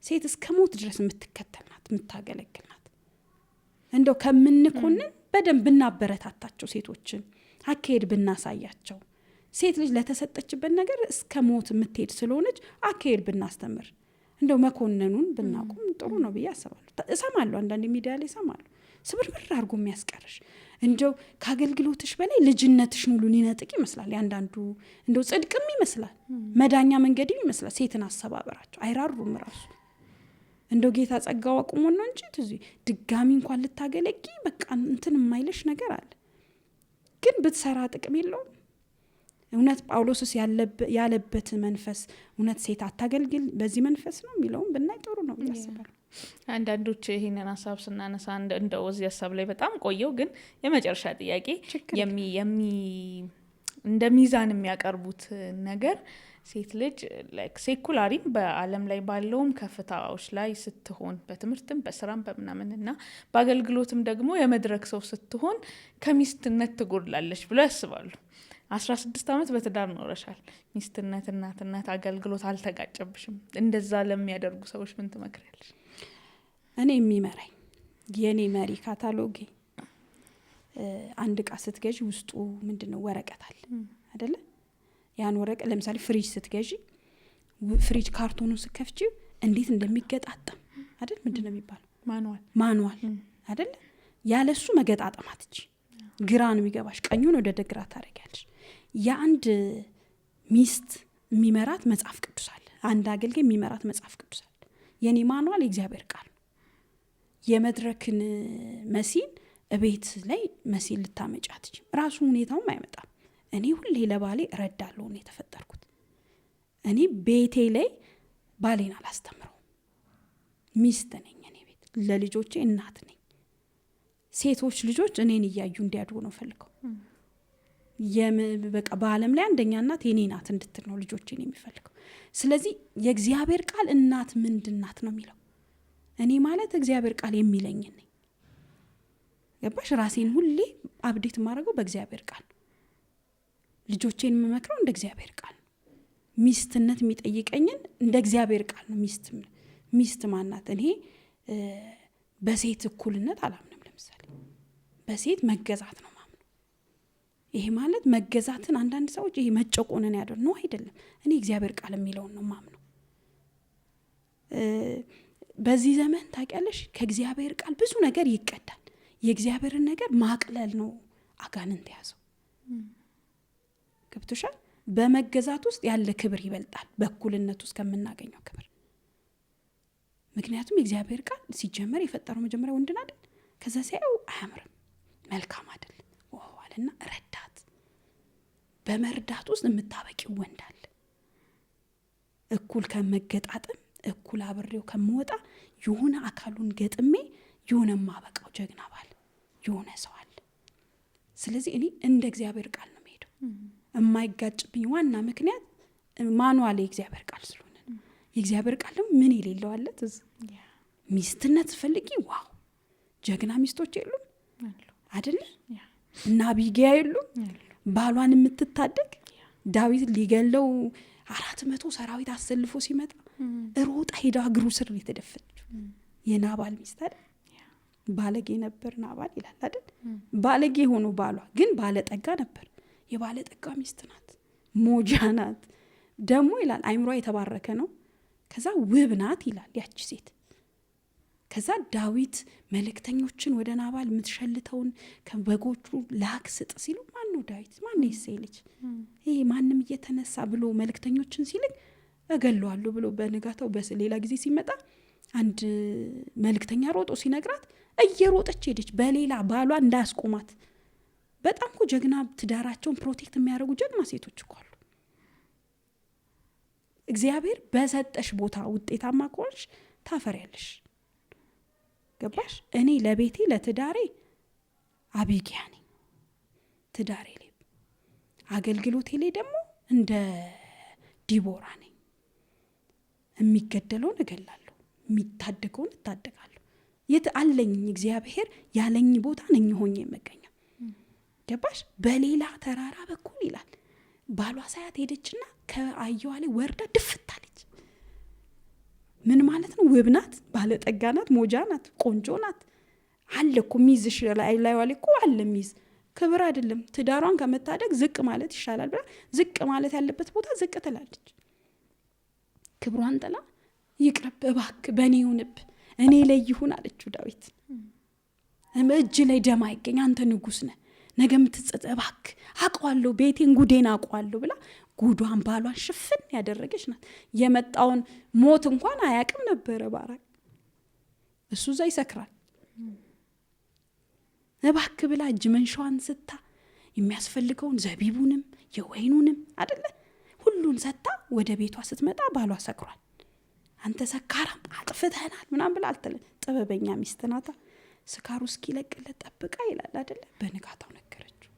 ሴት እስከ ሞት ድረስ የምትከተል ናት፣ የምታገለግል ናት። እንደው ከምንኮንን በደንብ ብናበረታታቸው፣ ሴቶችን አካሄድ ብናሳያቸው፣ ሴት ልጅ ለተሰጠችበት ነገር እስከ ሞት የምትሄድ ስለሆነች አካሄድ ብናስተምር፣ እንደው መኮንኑን ብናቁም ጥሩ ነው ብዬ አስባለሁ። እሰማለሁ፣ አንዳንድ ሚዲያ ላይ እሰማለሁ ስብርብር አድርጎ የሚያስቀርሽ እንደው ከአገልግሎትሽ በላይ ልጅነትሽ ሙሉ ሊነጥቅ ይመስላል። ያንዳንዱ እንደው ጽድቅም ይመስላል፣ መዳኛ መንገድም ይመስላል። ሴትን አሰባበራቸው አይራሩም። ራሱ እንደው ጌታ ጸጋው አቁሞ ነው እንጂ ድጋሚ እንኳን ልታገለጊ በቃ እንትን የማይለሽ ነገር አለ። ግን ብትሰራ ጥቅም የለውም። እውነት ጳውሎስስ ያለበት መንፈስ እውነት ሴት አታገልግል በዚህ መንፈስ ነው የሚለውም ብናይ ጥሩ ነው ያስባል። አንዳንዶች ይህንን ሀሳብ ስናነሳ እንደው እዚህ ሀሳብ ላይ በጣም ቆየው። ግን የመጨረሻ ጥያቄ እንደ ሚዛን የሚያቀርቡት ነገር ሴት ልጅ ሴኩላሪም በአለም ላይ ባለውም ከፍታዎች ላይ ስትሆን በትምህርትም በስራም በምናምንና በአገልግሎትም ደግሞ የመድረክ ሰው ስትሆን ከሚስትነት ትጎድላለች ብሎ ያስባሉ። 16 ዓመት በትዳር ኖረሻል። ሚስትነት፣ እናትነት፣ አገልግሎት አልተጋጨብሽም። እንደዛ ለሚያደርጉ ሰዎች ምን ትመክሪያለሽ? እኔ የሚመራኝ የኔ መሪ ካታሎጌ አንድ እቃ ስትገዢ ውስጡ ምንድነው ወረቀት አለ አይደለ? ያን ወረቀት ለምሳሌ ፍሪጅ ስትገዢ ፍሪጅ ካርቶኑን ስትከፍቺ እንዴት እንደሚገጣጠም አይደል? ምንድነው የሚባለው? ማኑዋል አይደለ? ያለሱ መገጣጠም አትች። ግራ ነው የሚገባሽ፣ ቀኙን ወደ ግራ ታረጋለሽ። የአንድ ሚስት የሚመራት መጽሐፍ ቅዱስ አለ። አንድ አገልጋይ የሚመራት መጽሐፍ ቅዱስ አለ። የኔ ማኑዋል የእግዚአብሔር ቃል። የመድረክን መሲል እቤት ላይ መሲል ልታመጫት ራሱ ሁኔታውም አይመጣም። እኔ ሁሌ ለባሌ እረዳለሁ ነው የተፈጠርኩት። እኔ ቤቴ ላይ ባሌን አላስተምረው። ሚስት ነኝ እኔ ቤት ለልጆቼ እናት ነኝ። ሴቶች ልጆች እኔን እያዩ እንዲያድጉ ነው ፈልገው። በቃ በአለም ላይ አንደኛ እናት የኔ ናት እንድትል ነው ልጆቼን የሚፈልገው። ስለዚህ የእግዚአብሔር ቃል እናት ምንድን ናት ነው የሚለው። እኔ ማለት እግዚአብሔር ቃል የሚለኝ ነኝ። ገባሽ? ራሴን ሁሌ አብዴት የማደርገው በእግዚአብሔር ቃል፣ ልጆቼን የምመክረው እንደ እግዚአብሔር ቃል፣ ሚስትነት የሚጠይቀኝን እንደ እግዚአብሔር ቃል ነው። ሚስት ማናት? እኔ በሴት እኩልነት አላምንም። ለምሳሌ በሴት መገዛት ነው ማምነው። ይሄ ማለት መገዛትን አንዳንድ ሰዎች ይሄ መጨቆንን ያደር ነው አይደለም። እኔ እግዚአብሔር ቃል የሚለውን ነው ማምነው። በዚህ ዘመን ታውቂያለሽ ከእግዚአብሔር ቃል ብዙ ነገር ይቀዳል። የእግዚአብሔርን ነገር ማቅለል ነው አጋንንት ያዘው። ገብቶሻል? በመገዛት ውስጥ ያለ ክብር ይበልጣል በእኩልነት ውስጥ ከምናገኘው ክብር። ምክንያቱም የእግዚአብሔር ቃል ሲጀመር የፈጠረው መጀመሪያ ወንድን አይደል? ከዛ ሲያየው አያምርም፣ መልካም አይደል ዋዋልና ረዳት። በመርዳት ውስጥ የምታበቂው ወንድ አለ። እኩል ከመገጣጠም እኩል አብሬው ከመወጣ የሆነ አካሉን ገጥሜ የሆነ ማበቃው ጀግና ባል የሆነ ሰው አለ። ስለዚህ እኔ እንደ እግዚአብሔር ቃል ነው የምሄደው። የማይጋጭብኝ ዋና ምክንያት ማኑዋል የእግዚአብሔር ቃል ስለሆነ የእግዚአብሔር ቃል ደግሞ ምን የሌለው አለ። ሚስትነት ፈልጊ ዋው ጀግና ሚስቶች የሉም አይደለ? እና አቢግያ የሉም ባሏን የምትታደግ ዳዊት ሊገለው 400 ሰራዊት አሰልፎ ሲመጣ ሮጣ ሄዳ እግሩ ስር የተደፈችው የናባል ሚስት አይደል? ባለጌ ነበር ናባል ይላል አይደል? ባለጌ ሆኖ ባሏ ግን ባለጠጋ ነበር። የባለጠጋ ሚስት ናት፣ ሞጃ ናት ደግሞ ይላል። አይምሯ የተባረከ ነው። ከዛ ውብ ናት ይላል ያቺ ሴት። ከዛ ዳዊት መልእክተኞችን ወደ ናባል የምትሸልተውን ከበጎቹ ላክ ስጥ ሲሉ ማን ነው ዳዊት? ማን ነው የእሴይ ልጅ? ይሄ ማንም እየተነሳ ብሎ መልእክተኞችን ሲልክ እገለዋለሁ ብሎ በንጋታው በሌላ ጊዜ ሲመጣ አንድ መልእክተኛ ሮጦ ሲነግራት እየሮጠች ሄደች፣ በሌላ ባሏ እንዳያስቆማት። በጣም እኮ ጀግና ትዳራቸውን ፕሮቴክት የሚያደርጉ ጀግና ሴቶች እኮ አሉ። እግዚአብሔር በሰጠሽ ቦታ ውጤታማ ከሆንሽ ታፈሪያለሽ። ገባሽ? እኔ ለቤቴ ለትዳሬ አቢግያ ነኝ። ትዳሬ ላይ አገልግሎቴ ላይ ደግሞ እንደ ዲቦራ ነኝ። የሚገደለውን እገላለሁ፣ የሚታደገውን እታደጋለሁ። የት አለኝ እግዚአብሔር ያለኝ ቦታ ነኝ ሆኜ የምገኘው። ገባሽ? በሌላ ተራራ በኩል ይላል ባሏ ሳያት ሄደችና ከአየዋ ላይ ወርዳ ድፍታለች። ምን ማለት ነው? ውብ ናት፣ ባለጠጋ ናት፣ ሞጃ ናት፣ ቆንጆ ናት። አለ እኮ ሚይዝሽ ላይ ዋለ እኮ አለ ሚይዝ። ክብር አይደለም ትዳሯን ከመታደግ ዝቅ ማለት ይሻላል ብላ ዝቅ ማለት ያለበት ቦታ ዝቅ ትላለች። ክብሯን ጥላ ይቅርብ እባክህ በእኔ ይሁንብ እኔ ላይ ይሁን አለችው ዳዊት። እጅ ላይ ደም አይገኝ አንተ ንጉስ ነህ፣ ነገ የምትጸጸት እባክህ አውቀዋለሁ ቤቴን ጉዴን አውቀዋለሁ ብላ ጉዷን ባሏን ሽፍን ያደረገች ናት። የመጣውን ሞት እንኳን አያውቅም ነበረ ባራቅ። እሱ እዛ ይሰክራል። እባክህ ብላ እጅ መንሻዋን ስታ የሚያስፈልገውን ዘቢቡንም የወይኑንም አይደለ ሁሉን ሰታ ወደ ቤቷ ስትመጣ ባሏ ሰክሯል። አንተ ሰካራም አጥፍተናል ምናምን ብላ አልተለ ጥበበኛ ሚስት ናታ። ስካሩ እስኪለቅለት ጠብቃ ይላል አይደለ? በንጋታው ነገረችው።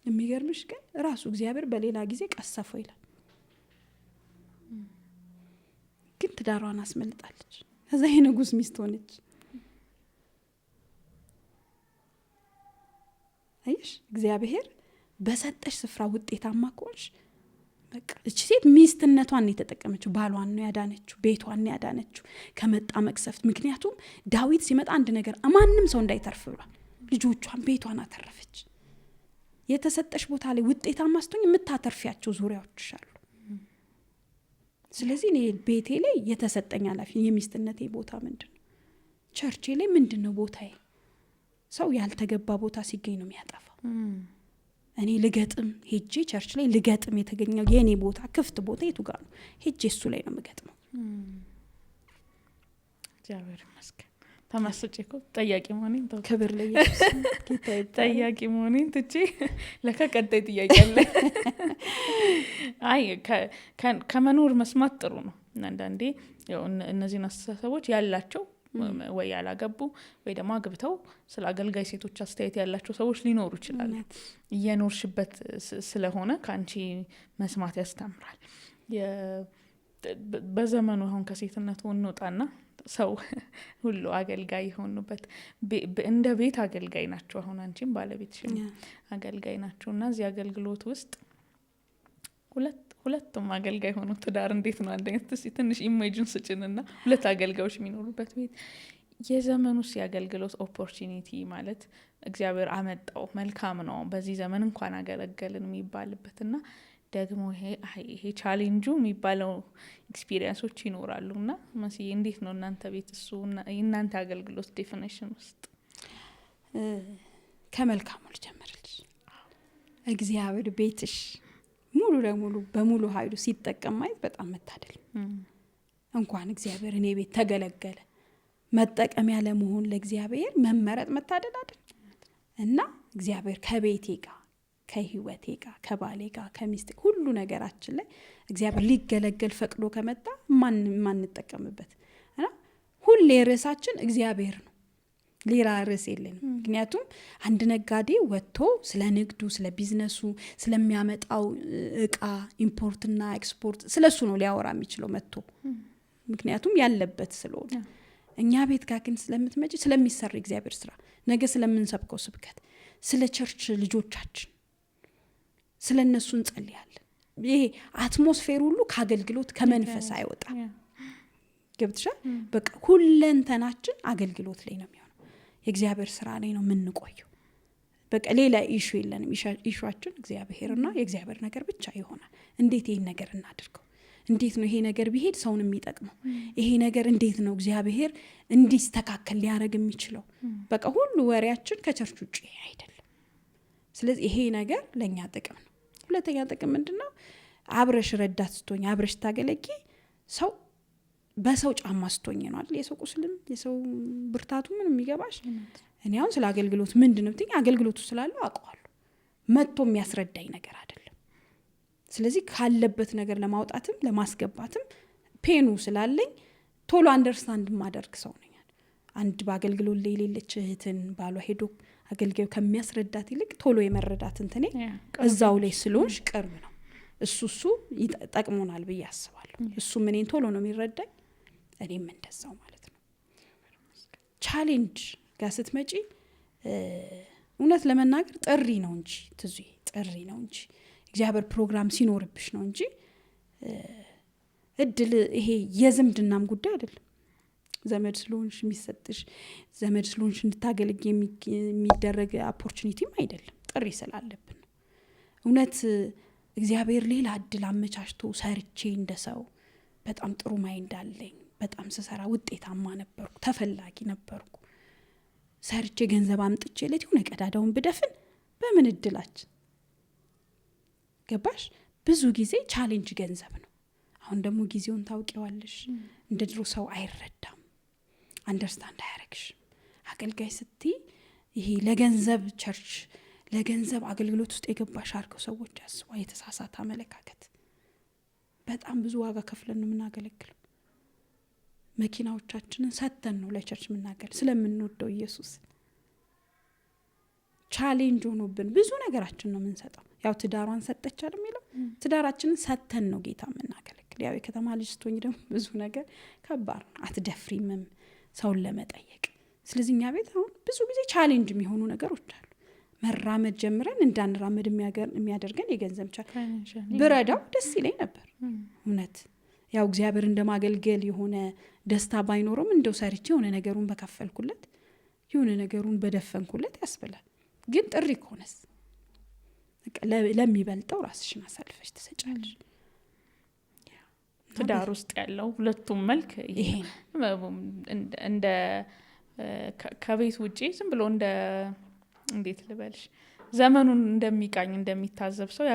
የሚገርምሽ ግን ራሱ እግዚአብሔር በሌላ ጊዜ ቀሰፈው ይላል። ግን ትዳሯን አስመልጣለች። ከዛ የንጉስ ሚስት ሆነች። አይሽ እግዚአብሔር በሰጠሽ ስፍራ ውጤታማ ከሆንሽ በቃ እቺ ሴት ሚስትነቷን የተጠቀመችው፣ ባሏን ነው ያዳነችው፣ ቤቷን ነው ያዳነችው ከመጣ መቅሰፍት። ምክንያቱም ዳዊት ሲመጣ አንድ ነገር ማንም ሰው እንዳይተርፍ ብሏል። ልጆቿን ቤቷን አተረፈች። የተሰጠሽ ቦታ ላይ ውጤታማ ስትሆኝ የምታተርፊያቸው ዙሪያዎች አሉ። ስለዚህ እኔ ቤቴ ላይ የተሰጠኝ ኃላፊ የሚስትነቴ ቦታ ምንድነው? ቸርቼ ላይ ምንድነው ቦታዬ? ሰው ያልተገባ ቦታ ሲገኝ ነው የሚያጠፋው። እኔ ልገጥም ሄጄ ቸርች ላይ ልገጥም የተገኘው የኔ ቦታ ክፍት ቦታ የቱ ጋር ነው? ሄጄ እሱ ላይ ነው የምገጥመው። እግዚአብሔር ይመስገን። ተመስጬ እኮ ጠያቂ መሆኔን ተው። ክብር ላይ ጠያቂ መሆኔን ትቼ ለካ ቀጣይ ጥያቄ አለ። አይ ከመኖር መስማት ጥሩ ነው። አንዳንዴ እነዚህን አስተሳሰቦች ያላቸው ወይ ያላገቡ ወይ ደግሞ አግብተው ስለ አገልጋይ ሴቶች አስተያየት ያላቸው ሰዎች ሊኖሩ ይችላሉ። እየኖርሽበት ስለሆነ ከአንቺ መስማት ያስተምራል። በዘመኑ አሁን ከሴትነቱ እንውጣና ሰው ሁሉ አገልጋይ የሆኑበት እንደ ቤት አገልጋይ ናቸው። አሁን አንቺም ባለቤትሽም አገልጋይ ናቸው እና እዚህ አገልግሎት ውስጥ ሁለቱም አገልጋይ ሆኖ ትዳር እንዴት ነው? አንድ አይነት ትንሽ ኢሜጅን ስጭንና ሁለት አገልጋዮች የሚኖሩበት ቤት የዘመኑስ የአገልግሎት ኦፖርቹኒቲ ማለት እግዚአብሔር አመጣው መልካም ነው በዚህ ዘመን እንኳን አገለገልን የሚባልበትና ደግሞ ይሄ ቻሌንጁ የሚባለው ኤክስፒሪየንሶች ይኖራሉና መስዬ እንዴት ነው እናንተ ቤት እሱ እናንተ አገልግሎት ዴፊኒሽን ውስጥ? ከመልካሙ ልጀምርልሽ። እግዚአብሔር ቤትሽ ሙሉ ለሙሉ በሙሉ ኃይሉ ሲጠቀም ማየት በጣም መታደል። እንኳን እግዚአብሔር እኔ ቤት ተገለገለ መጠቀም ያለ መሆን ለእግዚአብሔር መመረጥ መታደል አይደል? እና እግዚአብሔር ከቤቴ ጋር ከህይወቴ ጋር ከባሌ ጋር ከሚስቴ ሁሉ ነገራችን ላይ እግዚአብሔር ሊገለገል ፈቅዶ ከመጣ ማንጠቀምበት እና ሁሌ ርዕሳችን እግዚአብሔር ነው። ሌላ ርዕስ የለንም። ምክንያቱም አንድ ነጋዴ ወጥቶ ስለ ንግዱ፣ ስለ ቢዝነሱ፣ ስለሚያመጣው እቃ ኢምፖርትና ኤክስፖርት ስለሱ ነው ሊያወራ የሚችለው መጥቶ፣ ምክንያቱም ያለበት ስለሆነ። እኛ ቤት ጋር ግን ስለምትመጪ ስለሚሰራ እግዚአብሔር ስራ፣ ነገ ስለምንሰብከው ስብከት፣ ስለ ቸርች ልጆቻችን ስለ እነሱ እንጸልያለን። ይሄ አትሞስፌር ሁሉ ከአገልግሎት ከመንፈስ አይወጣም። ገብትሻል? በቃ ሁለንተናችን አገልግሎት ላይ ነው የሚሆነው፣ የእግዚአብሔር ስራ ላይ ነው የምንቆየው። በቃ ሌላ ኢሹ የለንም። ኢሹአችን እግዚአብሔርና የእግዚአብሔር ነገር ብቻ ይሆናል። እንዴት ይሄን ነገር እናድርገው? እንዴት ነው ይሄ ነገር ቢሄድ ሰውን የሚጠቅመው? ይሄ ነገር እንዴት ነው እግዚአብሔር እንዲስተካከል ሊያደርግ የሚችለው? በቃ ሁሉ ወሬያችን ከቸርች ውጭ አይደለም። ስለዚህ ይሄ ነገር ለእኛ ጥቅም ነው። ሁለተኛ ጥቅም ምንድን ነው? አብረሽ ረዳት ስትሆኝ፣ አብረሽ ታገለጊ፣ ሰው በሰው ጫማ ስትሆኝ ነው አይደል? የሰው ቁስልም የሰው ብርታቱ ምን የሚገባሽ። እኔ አሁን ስለ አገልግሎት ምንድን ነው ብትይኝ፣ አገልግሎቱ ስላለው አውቀዋለሁ። መጥቶ የሚያስረዳኝ ነገር አይደለም። ስለዚህ ካለበት ነገር ለማውጣትም ለማስገባትም ፔኑ ስላለኝ ቶሎ አንደርስታንድ ማደርግ ሰው ነኝ። አንድ በአገልግሎት ላይ የሌለች እህትን ባሏ ሄዶ አገልጋዩ ከሚያስረዳት ይልቅ ቶሎ የመረዳት እንትኔ እዛው ላይ ስለሆንሽ ቅርብ ነው። እሱ ጠቅሞናል ብዬ አስባለሁ። እሱም እኔን ቶሎ ነው የሚረዳኝ፣ እኔም እንደዛው ማለት ነው። ቻሌንጅ ጋር ስትመጪ እውነት ለመናገር ጥሪ ነው እንጂ ትዙ ጥሪ ነው እንጂ እግዚአብሔር ፕሮግራም ሲኖርብሽ ነው እንጂ እድል ይሄ የዝምድናም ጉዳይ አይደለም። ዘመድ ስለሆንሽ የሚሰጥሽ፣ ዘመድ ስለሆንሽ እንድታገለግ የሚደረግ ኦፖርቹኒቲም አይደለም። ጥሪ ስላለብን ነው። እውነት እግዚአብሔር ሌላ እድል አመቻችቶ ሰርቼ እንደሰው በጣም ጥሩ ማይንድ አለኝ፣ በጣም ስሰራ ውጤታማ ነበርኩ፣ ተፈላጊ ነበርኩ፣ ሰርቼ ገንዘብ አምጥቼ ለት የሆነ ቀዳዳውን ብደፍን በምን እድላችን ገባሽ? ብዙ ጊዜ ቻሌንጅ ገንዘብ ነው። አሁን ደግሞ ጊዜውን ታውቂዋለሽ። እንደ ድሮ ሰው አይረዳም፣ አንደርስታንድ አያረግሽም። አገልጋይ ስትይ ይሄ ለገንዘብ ቸርች ለገንዘብ አገልግሎት ውስጥ የገባሽ አድርገው ሰዎች ያስቡ። የተሳሳተ አመለካከት። በጣም ብዙ ዋጋ ከፍለን ነው የምናገለግለው። መኪናዎቻችንን ሰተን ነው ለቸርች የምናገለግለው ስለምንወደው ኢየሱስ። ቻሌንጅ ሆኖብን ብዙ ነገራችን ነው የምንሰጠው። ያው ትዳሯን ሰጠች አይደል የሚለው፣ ትዳራችንን ሰተን ነው ጌታ የምናገለግል። ያው የከተማ ልጅ ስትሆኝ ደግሞ ብዙ ነገር ከባድ ነው፣ አትደፍሪምም ሰውን ለመጠየቅ። ስለዚህ እኛ ቤት አሁን ብዙ ጊዜ ቻሌንጅ የሚሆኑ ነገሮች አሉ። መራመድ ጀምረን እንዳንራመድ የሚያደርገን የገንዘብ ብረዳው ደስ ይለኝ ነበር እውነት። ያው እግዚአብሔር እንደማገልገል የሆነ ደስታ ባይኖረም እንደው ሰርቼ የሆነ ነገሩን በከፈልኩለት የሆነ ነገሩን በደፈንኩለት ያስብላል። ግን ጥሪ ከሆነስ ለሚበልጠው ራስሽን አሳልፈሽ ትሰጫለሽ። ትዳር ውስጥ ያለው ሁለቱም መልክ ይሄ እንደ ከቤት ውጪ ዝም ብሎ እንደ እንዴት ልበልሽ ዘመኑን እንደሚቃኝ እንደሚታዘብ ሰው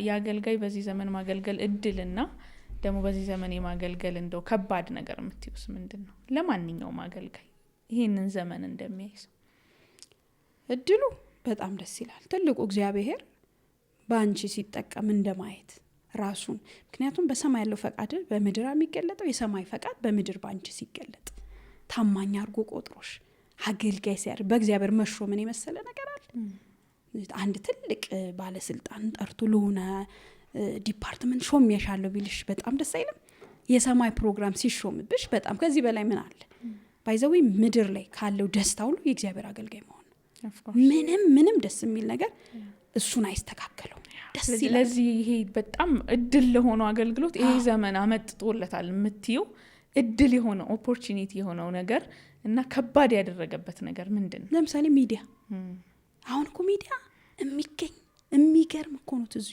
የአገልጋይ በዚህ ዘመን ማገልገል እድልና ደግሞ በዚህ ዘመን የማገልገል እንደው ከባድ ነገር የምትዩስ ምንድን ነው? ለማንኛውም አገልጋይ ይሄንን ዘመን እንደሚያይ ሰው እድሉ በጣም ደስ ይላል። ትልቁ እግዚአብሔር በአንቺ ሲጠቀም እንደማየት ራሱን። ምክንያቱም በሰማይ ያለው ፈቃድ በምድር የሚገለጠው የሰማይ ፈቃድ በምድር በአንቺ ሲገለጥ ታማኝ አድርጎ ቆጥሮሽ አገልጋይ ሲያር በእግዚአብሔር መሾምን የመሰለ ነገር አለ? አንድ ትልቅ ባለስልጣን ጠርቶ ለሆነ ዲፓርትመንት ሾሜሻለሁ ቢልሽ በጣም ደስ አይልም? የሰማይ ፕሮግራም ሲሾምብሽ በጣም ከዚህ በላይ ምን አለ? ባይዘዌ ምድር ላይ ካለው ደስታ ሁሉ የእግዚአብሔር አገልጋይ መሆን ምንም ደስ የሚል ነገር እሱን አይስተካከለው። ስለዚህ ይሄ በጣም እድል ለሆነው አገልግሎት ይሄ ዘመን አመጥቶለታል የምትይው እድል የሆነ ኦፖርቹኒቲ የሆነው ነገር እና ከባድ ያደረገበት ነገር ምንድን ነው? ለምሳሌ ሚዲያ። አሁን እኮ ሚዲያ የሚገርም እኮ ነው ትዙ።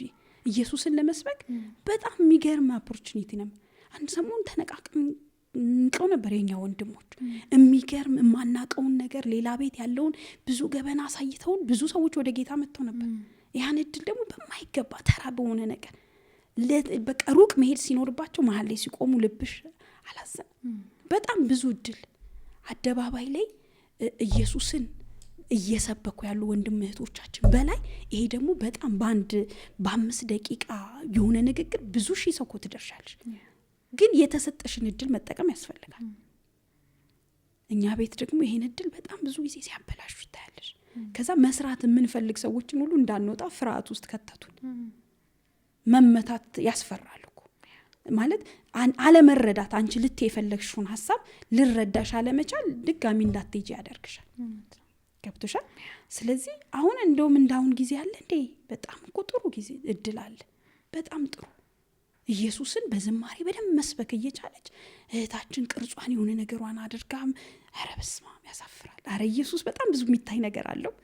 ኢየሱስን ለመስበክ በጣም የሚገርም ኦፖርቹኒቲ ነው። አንድ ሰሞን ተነቃቅንቀው ነበር የኛ ወንድሞች። የሚገርም የማናቀውን ነገር ሌላ ቤት ያለውን ብዙ ገበና አሳይተውን ብዙ ሰዎች ወደ ጌታ መጥተው ነበር። ያን እድል ደግሞ በማይገባ ተራ በሆነ ነገር በቃ ሩቅ መሄድ ሲኖርባቸው መሀል ላይ ሲቆሙ ልብሽ አላዘን። በጣም ብዙ እድል አደባባይ ላይ ኢየሱስን እየሰበኩ ያሉ ወንድም እህቶቻችን በላይ ይሄ ደግሞ በጣም በ5 ደቂቃ የሆነ ንግግር ብዙ ሺህ ሰው እኮ ትደርሻለሽ። ግን የተሰጠሽን እድል መጠቀም ያስፈልጋል። እኛ ቤት ደግሞ ይሄን እድል በጣም ብዙ ጊዜ ሲያበላሹ ታያለሽ። ከዛ መስራት የምንፈልግ ሰዎችን ሁሉ እንዳንወጣ ፍርሃት ውስጥ ከተቱን። መመታት ያስፈራል እኮ ማለት አለመረዳት፣ አንቺ ልትይ የፈለግሽውን ሀሳብ ልረዳሽ አለመቻል ድጋሚ እንዳትሄጂ ያደርግሻል። ገብቶሻል? ስለዚህ አሁን እንደውም እንዳሁን ጊዜ አለ እንዴ? በጣም እኮ ጥሩ ጊዜ እድል አለ። በጣም ጥሩ ኢየሱስን በዝማሬ በደንብ መስበክ እየቻለች እህታችን ቅርጿን የሆነ ነገሯን አድርጋም፣ ኧረ በስመ አብ ያሳፍራል። ኧረ ኢየሱስ በጣም ብዙ የሚታይ ነገር አለው።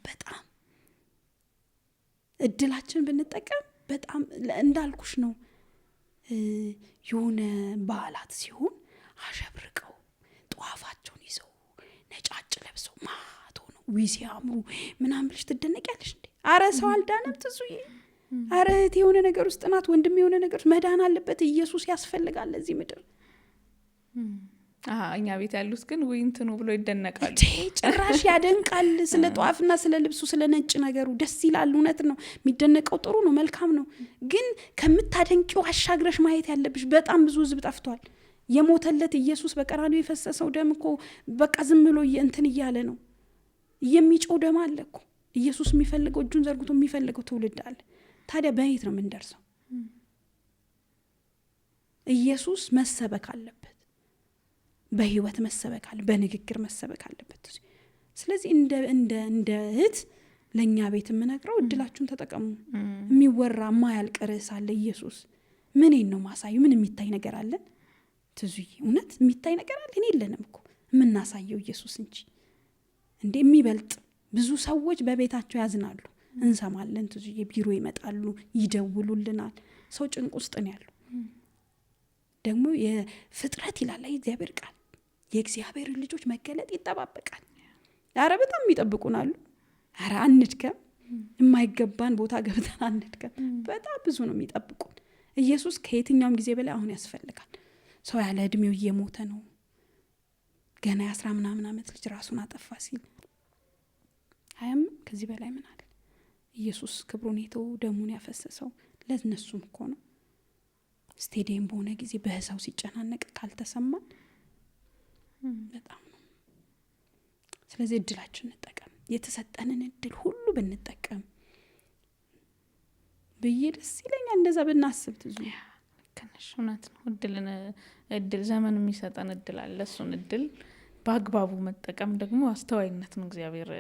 በጣም እድላችን ብንጠቀም በጣም እንዳልኩሽ ነው። የሆነ በዓላት ሲሆን አሸብርቀው ጧፋቸውን ይዘው ነጫጭ ለብሰው ማቶ ነው ሲያምሩ ምናምን ብለሽ ትደነቂያለሽ እንዴ? አረ ሰው አልዳነም ትዙዬ። አረ እህት የሆነ ነገር ውስጥ ናት፣ ወንድም የሆነ ነገር መዳን አለበት። ኢየሱስ ያስፈልጋል ለዚህ ምድር። እኛ ቤት ያሉት ግን እንትኑ ብሎ ይደነቃሉ። ጭራሽ ያደንቃል። ስለ ጧፍና ስለ ልብሱ ስለ ነጭ ነገሩ ደስ ይላል። እውነት ነው፣ የሚደነቀው ጥሩ ነው፣ መልካም ነው። ግን ከምታደንቂው አሻግረሽ ማየት ያለብሽ በጣም ብዙ ህዝብ ጠፍቷል። የሞተለት ኢየሱስ በቀራንዮ የፈሰሰው ደም እኮ በቃ ዝም ብሎ እንትን እያለ ነው። የሚጮው ደም አለ እኮ። ኢየሱስ የሚፈልገው እጁን ዘርግቶ የሚፈልገው ትውልድ አለ። ታዲያ በየት ነው የምንደርሰው? ኢየሱስ መሰበክ አለበት፣ በህይወት መሰበክ አለ፣ በንግግር መሰበክ አለበት። ስለዚህ እንደ እህት ለእኛ ቤት የምነግረው እድላችሁን ተጠቀሙ። የሚወራ ማያልቅ ርዕስ አለ። ኢየሱስ ምንን ነው ማሳዩ? ምን የሚታይ ነገር አለን ትዙዬ? እውነት የሚታይ ነገር አለን? የለንም እኮ የምናሳየው ኢየሱስ እንጂ እንዴ። የሚበልጥ ብዙ ሰዎች በቤታቸው ያዝናሉ፣ እንሰማለን ትዙዬ። ቢሮ ይመጣሉ፣ ይደውሉልናል። ሰው ጭንቅ ውስጥ ነው ያለው። ደግሞ የፍጥረት ይላል እግዚአብሔር ቃል የእግዚአብሔር ልጆች መገለጥ ይጠባበቃል። አረ በጣም ይጠብቁናሉ። አረ አንድከም፣ የማይገባን ቦታ ገብተን አንድከም። በጣም ብዙ ነው የሚጠብቁን። ኢየሱስ ከየትኛውም ጊዜ በላይ አሁን ያስፈልጋል። ሰው ያለ እድሜው እየሞተ ነው። ገና 10 ምናምን ዓመት ልጅ ራሱን አጠፋ ሲል አያም ከዚህ በላይ ምን አለ? ኢየሱስ ክብሩን የተው ደሙን ያፈሰሰው ለነሱም እኮ ነው። ስቴዲየም በሆነ ጊዜ በሰው ሲጨናነቅ ካልተሰማን በጣም ነው። ስለዚህ እድላችን እንጠቀም። የተሰጠንን እድል ሁሉ ብንጠቀም ብዬ ደስ ይለኛል። እንደዛ ብናስብ ትዙ ከነሽ እውነት ነው። እድል ዘመን የሚሰጠን እድል አለ። እሱን እድል በአግባቡ መጠቀም ደግሞ አስተዋይነት ነው። እግዚአብሔር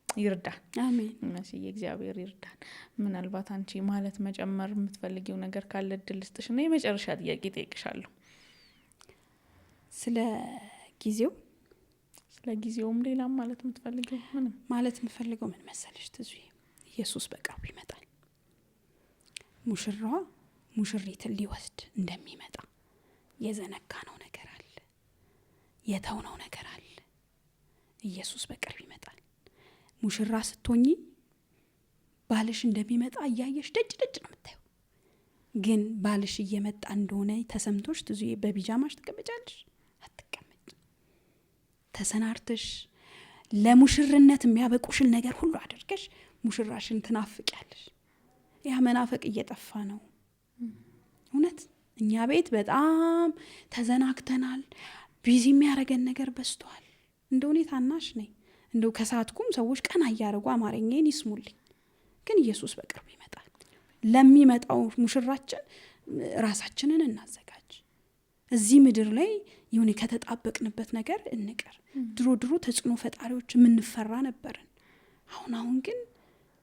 ይርዳን። አሜን። መስዬ እግዚአብሔር ይርዳን። ምናልባት አንቺ ማለት መጨመር የምትፈልጊው ነገር ካለ እድል ልስጥሽና የመጨረሻ ጥያቄ ጠይቅሻለሁ። ስለ ጊዜውም ሌላም ማለት የምትፈልጊው ምንም ማለት የምፈልገው ምን መሰለሽ ትዙዬ? ኢየሱስ በቅርቡ ይመጣል። ሙሽራዋ ሙሽሪትን ሊወስድ እንደሚመጣ የዘነጋነው ነገር አለ፣ የተውነው ነገር አለ። ኢየሱስ በቅርብ ይመጣል። ሙሽራ ስትሆኚ ባልሽ እንደሚመጣ እያየሽ ደጅ ነው የምታየው። ግን ባልሽ እየመጣ እንደሆነ ተሰምቶሽ ትዙዬ በቢጃማሽ ትቀመጫለሽ? አትቀመጭ። ተሰናርተሽ ለሙሽርነት የሚያበቁሽን ነገር ሁሉ አድርገሽ ሙሽራሽን ትናፍቂያለሽ። ያ መናፈቅ እየጠፋ ነው። እውነት እኛ ቤት በጣም ተዘናግተናል። ቢዚ የሚያደርገን ነገር በዝቷል። እንደሆነ ታናሽ ነኝ፣ እንደው ከሳትኩም ሰዎች ቀና እያደረጉ አማርኛዬን ይስሙልኝ። ግን ኢየሱስ በቅርቡ ይመጣል። ለሚመጣው ሙሽራችን ራሳችንን እናዘጋጅ። እዚህ ምድር ላይ የሆነ ከተጣበቅንበት ነገር እንቀር። ድሮ ተጽዕኖ ፈጣሪዎች የምንፈራ ነበርን። አሁን ግን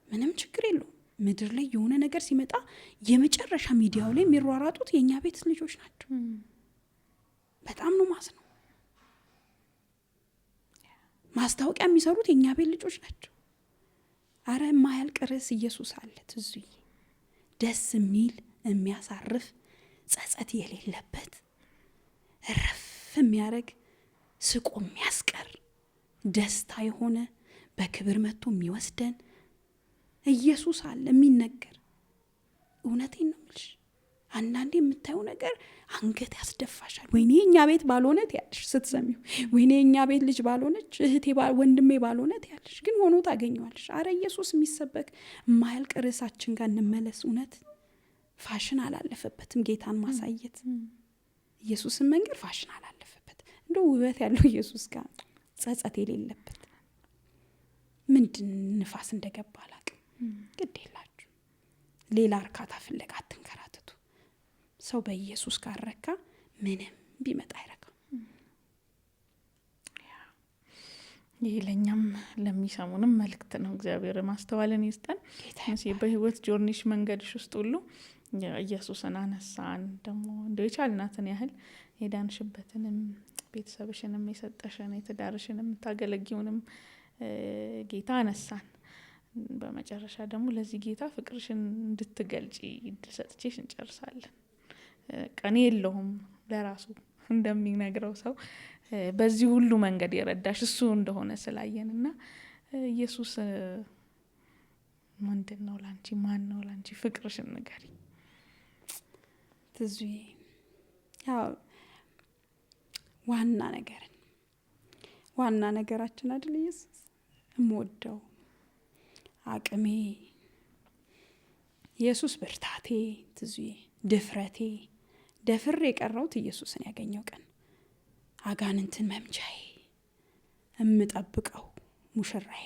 ምንም ችግር የለውም። ምድር ላይ የሆነ ነገር ሲመጣ የመጨረሻ ሚዲያው ላይ የሚሯሯጡት የእኛ ቤት ልጆች ናቸው። በጣም ነው ማስነው። ማስታወቂያ የሚሰሩት የእኛ ቤት ልጆች ናቸው። አረ የማያልቅ ርዕስ ኢየሱስ አለ ትዙዬ። ደስ የሚል የሚያሳርፍ ጸጸት የሌለበት ረፍ የሚያደርግ ስቆ የሚያስቀር ደስታ የሆነ በክብር መጥቶ የሚወስደን ኢየሱስ አለ የሚነገር። እውነቴን ነው የምልሽ። አንዳንዴ የምታየው ነገር አንገት ያስደፋሻል። ወይኔ እኛ ቤት ባልሆነት ያለሽ ስትሰሚው፣ ወይኔ እኛ ቤት ልጅ ባልሆነች እህቴ ወንድሜ ባልሆነት ያለሽ፣ ግን ሆኖ ታገኘዋለሽ። አረ ኢየሱስ የሚሰበክ የማያልቅ ርዕሳችን ጋር እንመለስ። እውነት ፋሽን አላለፈበትም ጌታን ማሳየት። ኢየሱስን መንገድ ፋሽን አላለፈበት። እንደው ውበት ያለው ኢየሱስ ጋር ጸጸት የሌለበት ምንድን ንፋስ እንደገባ አላውቅም። ግድ የላችሁ ሌላ እርካታ ፍለጋ አትንከራተቱ። ሰው በኢየሱስ ጋር ረካ ምንም ቢመጣ አይረካም። ይህ ለእኛም ለሚሰሙንም መልእክት ነው። እግዚአብሔር ማስተዋልን ይስጠን። በህይወት ጆርኒሽ መንገድሽ ውስጥ ሁሉ ኢየሱስን አነሳን። ደግሞ እንደው የቻልናትን ያህል የዳንሽበትንም ቤተሰብሽንም የሰጠሽን የትዳርሽንም የምታገለጊውንም ጌታ አነሳን። በመጨረሻ ደግሞ ለዚህ ጌታ ፍቅርሽን እንድትገልጪ እድል ሰጥቼሽ እንጨርሳለን። ቀኔ የለውም ለራሱ እንደሚነግረው ሰው በዚህ ሁሉ መንገድ የረዳሽ እሱ እንደሆነ ስላየንና ኢየሱስ ምንድን ነው ላንቺ? ማን ነው ላንቺ? ፍቅርሽን ንገሪ ትዙዬ። ያው ዋና ነገራችን አይደል ኢየሱስ? እምወደው አቅሜ ኢየሱስ፣ ብርታቴ ትዙዬ፣ ድፍረቴ። ደፍሬ የቀረውት ኢየሱስን ያገኘው ቀን፣ አጋንንትን መምቻዬ፣ እምጠብቀው ሙሽራዬ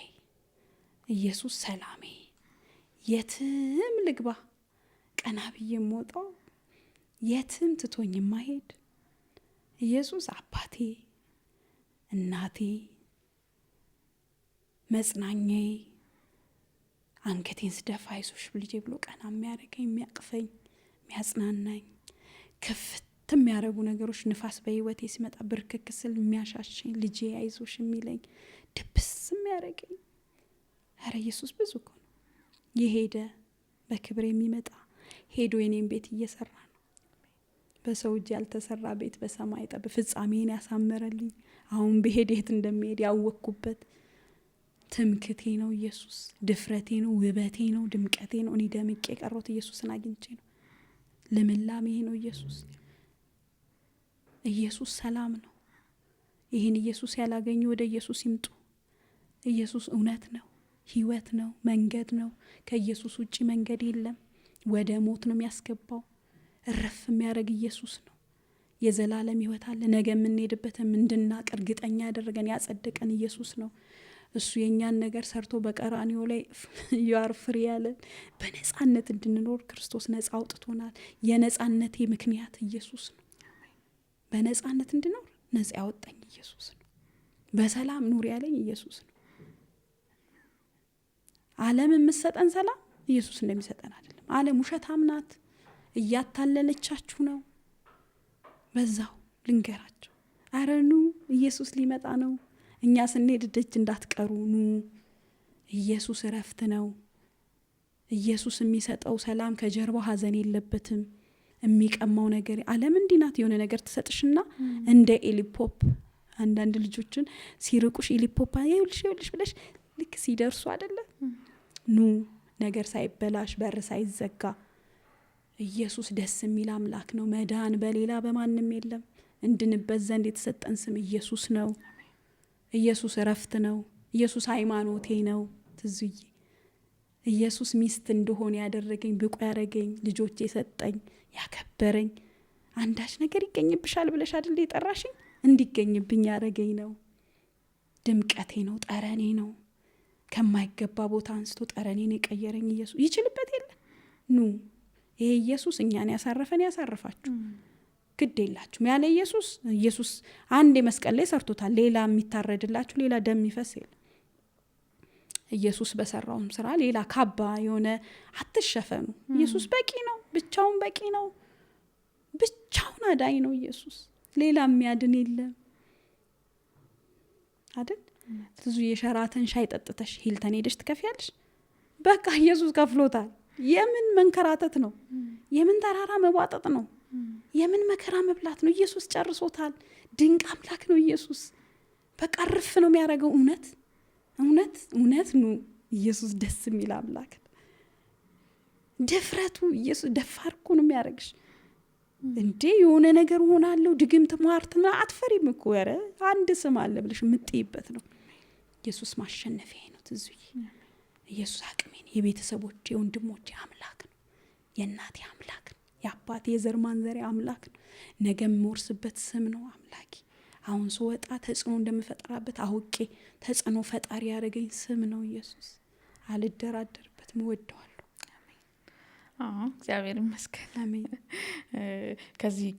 ኢየሱስ፣ ሰላሜ። የትም ልግባ ቀና ብዬ የምወጣው የትም ትቶኝ የማሄድ ኢየሱስ፣ አባቴ፣ እናቴ፣ መጽናኛዬ፣ አንገቴን ስደፋ አይዞሽ ልጄ ብሎ ቀና የሚያደርገኝ፣ የሚያቅፈኝ፣ የሚያጽናናኝ፣ ከፍት የሚያደርጉ ነገሮች ንፋስ በህይወቴ ሲመጣ ብርክክ ስል የሚያሻሸኝ፣ ልጄ አይዞሽ የሚለኝ፣ ድብስ የሚያደርገኝ። ኧረ ኢየሱስ ብዙ እኮ ነው። የሄደ በክብር የሚመጣ ሄዶ የኔን ቤት እየሰራ ነው። በሰው እጅ ያልተሰራ ቤት በሰማይ ጠብ ፍጻሜን ያሳመረልኝ፣ አሁን ብሄድ የት እንደሚሄድ ያወቅኩበት ትምክቴ ነው ኢየሱስ። ድፍረቴ ነው፣ ውበቴ ነው፣ ድምቀቴ ነው። እኔ ደምቄ የቀረሁት ኢየሱስን አግኝቼ ነው። ልምላሜ ነው ኢየሱስ። ኢየሱስ ሰላም ነው። ይህን ኢየሱስ ያላገኙ ወደ ኢየሱስ ይምጡ። ኢየሱስ እውነት ነው፣ ህይወት ነው፣ መንገድ ነው። ከኢየሱስ ውጪ መንገድ የለም። ወደ ሞት ነው የሚያስገባው። እረፍ የሚያደርግ ኢየሱስ ነው። የዘላለም ህይወት አለ። ነገ የምንሄድበትም እንድናቅ እርግጠኛ ያደረገን ያጸደቀን ኢየሱስ ነው። እሱ የኛን ነገር ሰርቶ በቀራንዮ ላይ ያር ፍሬ ያለን በነጻነት እንድንኖር ክርስቶስ ነጻ አውጥቶናል። የነጻነቴ ምክንያት ኢየሱስ ነው። በነጻነት እንድኖር ነጻ ያወጣኝ ኢየሱስ ነው። በሰላም ኑር ያለኝ ኢየሱስ ነው። ዓለም የምትሰጠን ሰላም ኢየሱስ እንደሚሰጠን አይደለም። ዓለም ውሸታም ናት፣ እያታለለቻችሁ ነው። በዛው ልንገራቸው፣ አረ ኑ ኢየሱስ ሊመጣ ነው። እኛ ስንሄድ ደጅ እንዳትቀሩ ኑ። ኢየሱስ እረፍት ነው። ኢየሱስ የሚሰጠው ሰላም ከጀርባው ሀዘን የለበትም። የሚቀማው ነገር ዓለም እንዲህ ናት። የሆነ ነገር ትሰጥሽና እንደ ኤሊፖፕ አንዳንድ ልጆችን ሲርቁሽ ኤሊፖፕ ይኸውልሽ ብለሽ ልክ ሲደርሱ አይደለ ኑ ነገር ሳይበላሽ በር ሳይዘጋ። ኢየሱስ ደስ የሚል አምላክ ነው። መዳን በሌላ በማንም የለም። እንድንበት ዘንድ የተሰጠን ስም ኢየሱስ ነው። ኢየሱስ እረፍት ነው። ኢየሱስ ሃይማኖቴ ነው። ትዙዬ ኢየሱስ ሚስት እንደሆነ ያደረገኝ፣ ብቁ ያደረገኝ፣ ልጆች የሰጠኝ፣ ያከበረኝ። አንዳች ነገር ይገኝብሻል ብለሽ አይደል የጠራሽኝ? እንዲገኝብኝ ያደረገኝ ነው። ድምቀቴ ነው፣ ጠረኔ ነው። ከማይገባ ቦታ አንስቶ ጠረኔን የቀየረኝ ኢየሱስ። ይችልበት የለ ኑ። ይሄ ኢየሱስ እኛን ያሳረፈን ያሳርፋችሁ። ግድ የላችሁም ያለ ኢየሱስ አንድ መስቀል ላይ ሰርቶታል። ሌላ የሚታረድላችሁ ሌላ ደም ይፈስ የለ። ኢየሱስ በሰራውም ስራ ሌላ ካባ የሆነ አትሸፈኑ። ኢየሱስ በቂ ነው። ብቻውን በቂ ነው። ብቻውን አዳኝ ነው ኢየሱስ። ሌላ የሚያድን የለም አይደል? ብዙ የሸራተን ሻይ ጠጥተሽ ሂልተን ሄደሽ ትከፍያለሽ። በቃ ኢየሱስ ከፍሎታል። የምን መንከራተት ነው? የምን ተራራ መዋጠጥ ነው? የምን መከራ መብላት ነው? ኢየሱስ ጨርሶታል። ድንቅ አምላክ ነው ኢየሱስ። በቃ ርፍ ነው የሚያደርገው። እውነት ነው። ኢየሱስ ደስ የሚል አምላክ። ድፍረቱ ኢየሱስ ደፋር እኮ ነው የሚያደርግሽ። እንዴ የሆነ ነገር ሆናለሁ ድግምት ማርትና አትፈሪም እኮ። ኧረ አንድ ስም አለ ብለሽ የምትይበት ነው። ኢየሱስ ማሸነፊያ ነው። ትዙይ ኢየሱስ አቅሜ ነው። የቤተሰቦቼ የወንድሞቼ አምላክ ነው። የእናቴ አምላክ ነው። የአባቴ የዘር ማንዘሬ አምላክ ነው። ነገ የምወርስበት ስም ነው። አምላኬ አሁን ስወጣ ተጽዕኖ እንደምፈጠራበት አውቄ ተጽዕኖ ፈጣሪ ያደረገኝ ስም ነው ኢየሱስ። አልደራደርበትም፣ እወደዋለሁ። እግዚአብሔር ይመስገን። አሜን።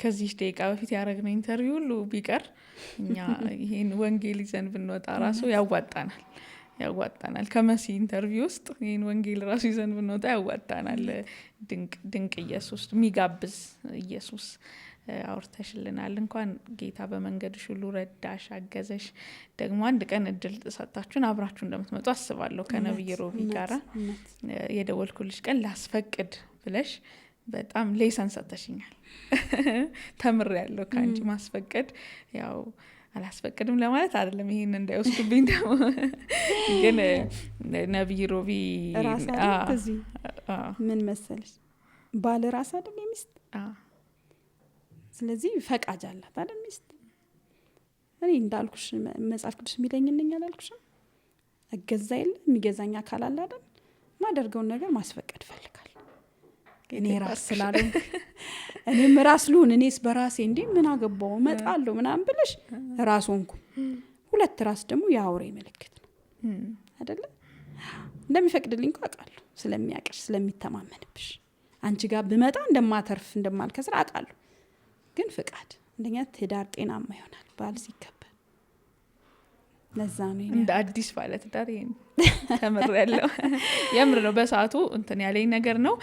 ከዚህ ደቂቃ በፊት ያደረግነው ኢንተርቪው ሁሉ ቢቀር እኛ ይሄን ወንጌል ይዘን ብንወጣ ራሱ ያዋጣናል። ከመሲ ኢንተርቪው ውስጥ ይሄን ወንጌል ራሱ ይዘን ብንወጣ ያዋጣናል። ድንቅ ኢየሱስ፣ የሚጋብዝ ኢየሱስ አውርተሽልናል። እንኳን ጌታ በመንገድሽ ሁሉ ረዳሽ፣ አገዘሽ። ደግሞ አንድ ቀን እድል ሰጣችሁን አብራችሁ እንደምትመጡ አስባለሁ። ከነብይ ሮቢ ጋራ የደወልኩልሽ ቀን ላስፈቅድ ብለሽ በጣም ሌሰን ሰጥተሽኛል። ተምሬያለሁ ከአንቺ። ማስፈቀድ ያው አላስፈቅድም ለማለት አይደለም፣ ይሄን እንዳይወስዱብኝ ደግሞ ግን ነብይ ሮቢ ምን መሰለሽ ባለ ራስ አይደል የሚስት ስለዚህ ፈቃጅ አላት አይደል ሚስት። እኔ እንዳልኩሽ መጽሐፍ ቅዱስ የሚለኝልኝ አላልኩሽም? እገዛ የለ የሚገዛኝ አካል አለ አይደል? ማደርገውን ነገር ማስፈቀድ ፈልጋል። እኔ ራስ ስላለው እኔም ራስ ልሁን፣ እኔስ በራሴ እንዴ ምን አገባው መጣለሁ ምናምን ብለሽ ራስ ሆንኩ። ሁለት ራስ ደግሞ የአውሬ ምልክት ነው አይደለ? እንደሚፈቅድልኝ እኮ አውቃለሁ፣ ስለሚያቀሽ ስለሚተማመንብሽ። አንቺ ጋር ብመጣ እንደማተርፍ እንደማልከስር አውቃለሁ። ግን ፍቃድ እንደኛ ትዳር ጤናማ ይሆናል ባል ሲከበር። ለዛ ነው እንደ አዲስ ባለ ትዳር ይሄን ተመረለው። የምር ነው በሰዓቱ እንትን ያለኝ ነገር ነው።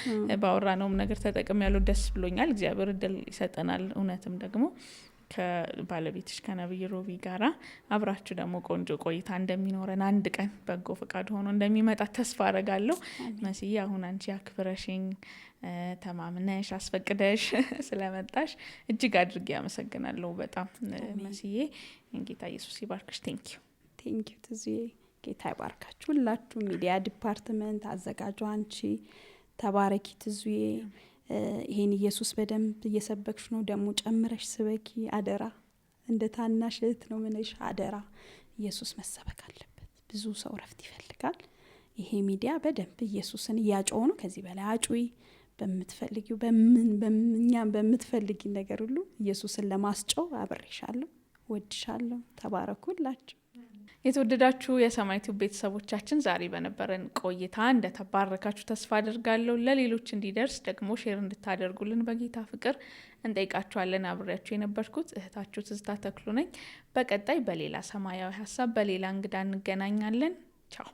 ባወራነውም ነገር ተጠቅም ያለው ደስ ብሎኛል። እግዚአብሔር እድል ይሰጠናል። እውነትም ደግሞ ከባለቤትሽ ከነብይ ሮቢ ጋራ አብራችሁ ደግሞ ቆንጆ ቆይታ እንደሚኖረን አንድ ቀን በጎ ፈቃድ ሆኖ እንደሚመጣ ተስፋ አረጋለሁ። መስዬ አሁን አንቺ አክብረሽኝ ተማምነሽ አስፈቅደሽ ስለመጣሽ እጅግ አድርጌ አመሰግናለሁ። በጣም መስዬ ጌታ ኢየሱስ ይባርክሽ። ቴንኪዩ ትዝዬ። ጌታ ይባርካችሁ ሁላችሁ። ሚዲያ ዲፓርትመንት አዘጋጁ አንቺ ተባረኪ ትዝዬ። ይሄን ኢየሱስ በደንብ እየሰበክሽ ነው፣ ደግሞ ጨምረሽ ስበኪ አደራ። እንደ ታናሽ እህት ነው ምንሽ አደራ። ኢየሱስ መሰበክ አለበት። ብዙ ሰው ረፍት ይፈልጋል። ይሄ ሚዲያ በደንብ ኢየሱስን እያጮኸ ነው። ከዚህ በላይ አጩይ። በምትፈልጊው በእኛም በምትፈልጊ ነገር ሁሉ ኢየሱስን ለማስጮህ አብሬሻለሁ። ወድሻለሁ። ተባረኩላችሁ። የተወደዳችሁ የሰማይ ቲዩብ ቤተሰቦቻችን ዛሬ በነበረን ቆይታ እንደተባረካችሁ ተስፋ አድርጋለሁ። ለሌሎች እንዲደርስ ደግሞ ሼር እንድታደርጉልን በጌታ ፍቅር እንጠይቃችኋለን። አብሬያችሁ የነበርኩት እህታችሁ ትዝታ ተክሉ ነኝ። በቀጣይ በሌላ ሰማያዊ ሀሳብ በሌላ እንግዳ እንገናኛለን። ቻው።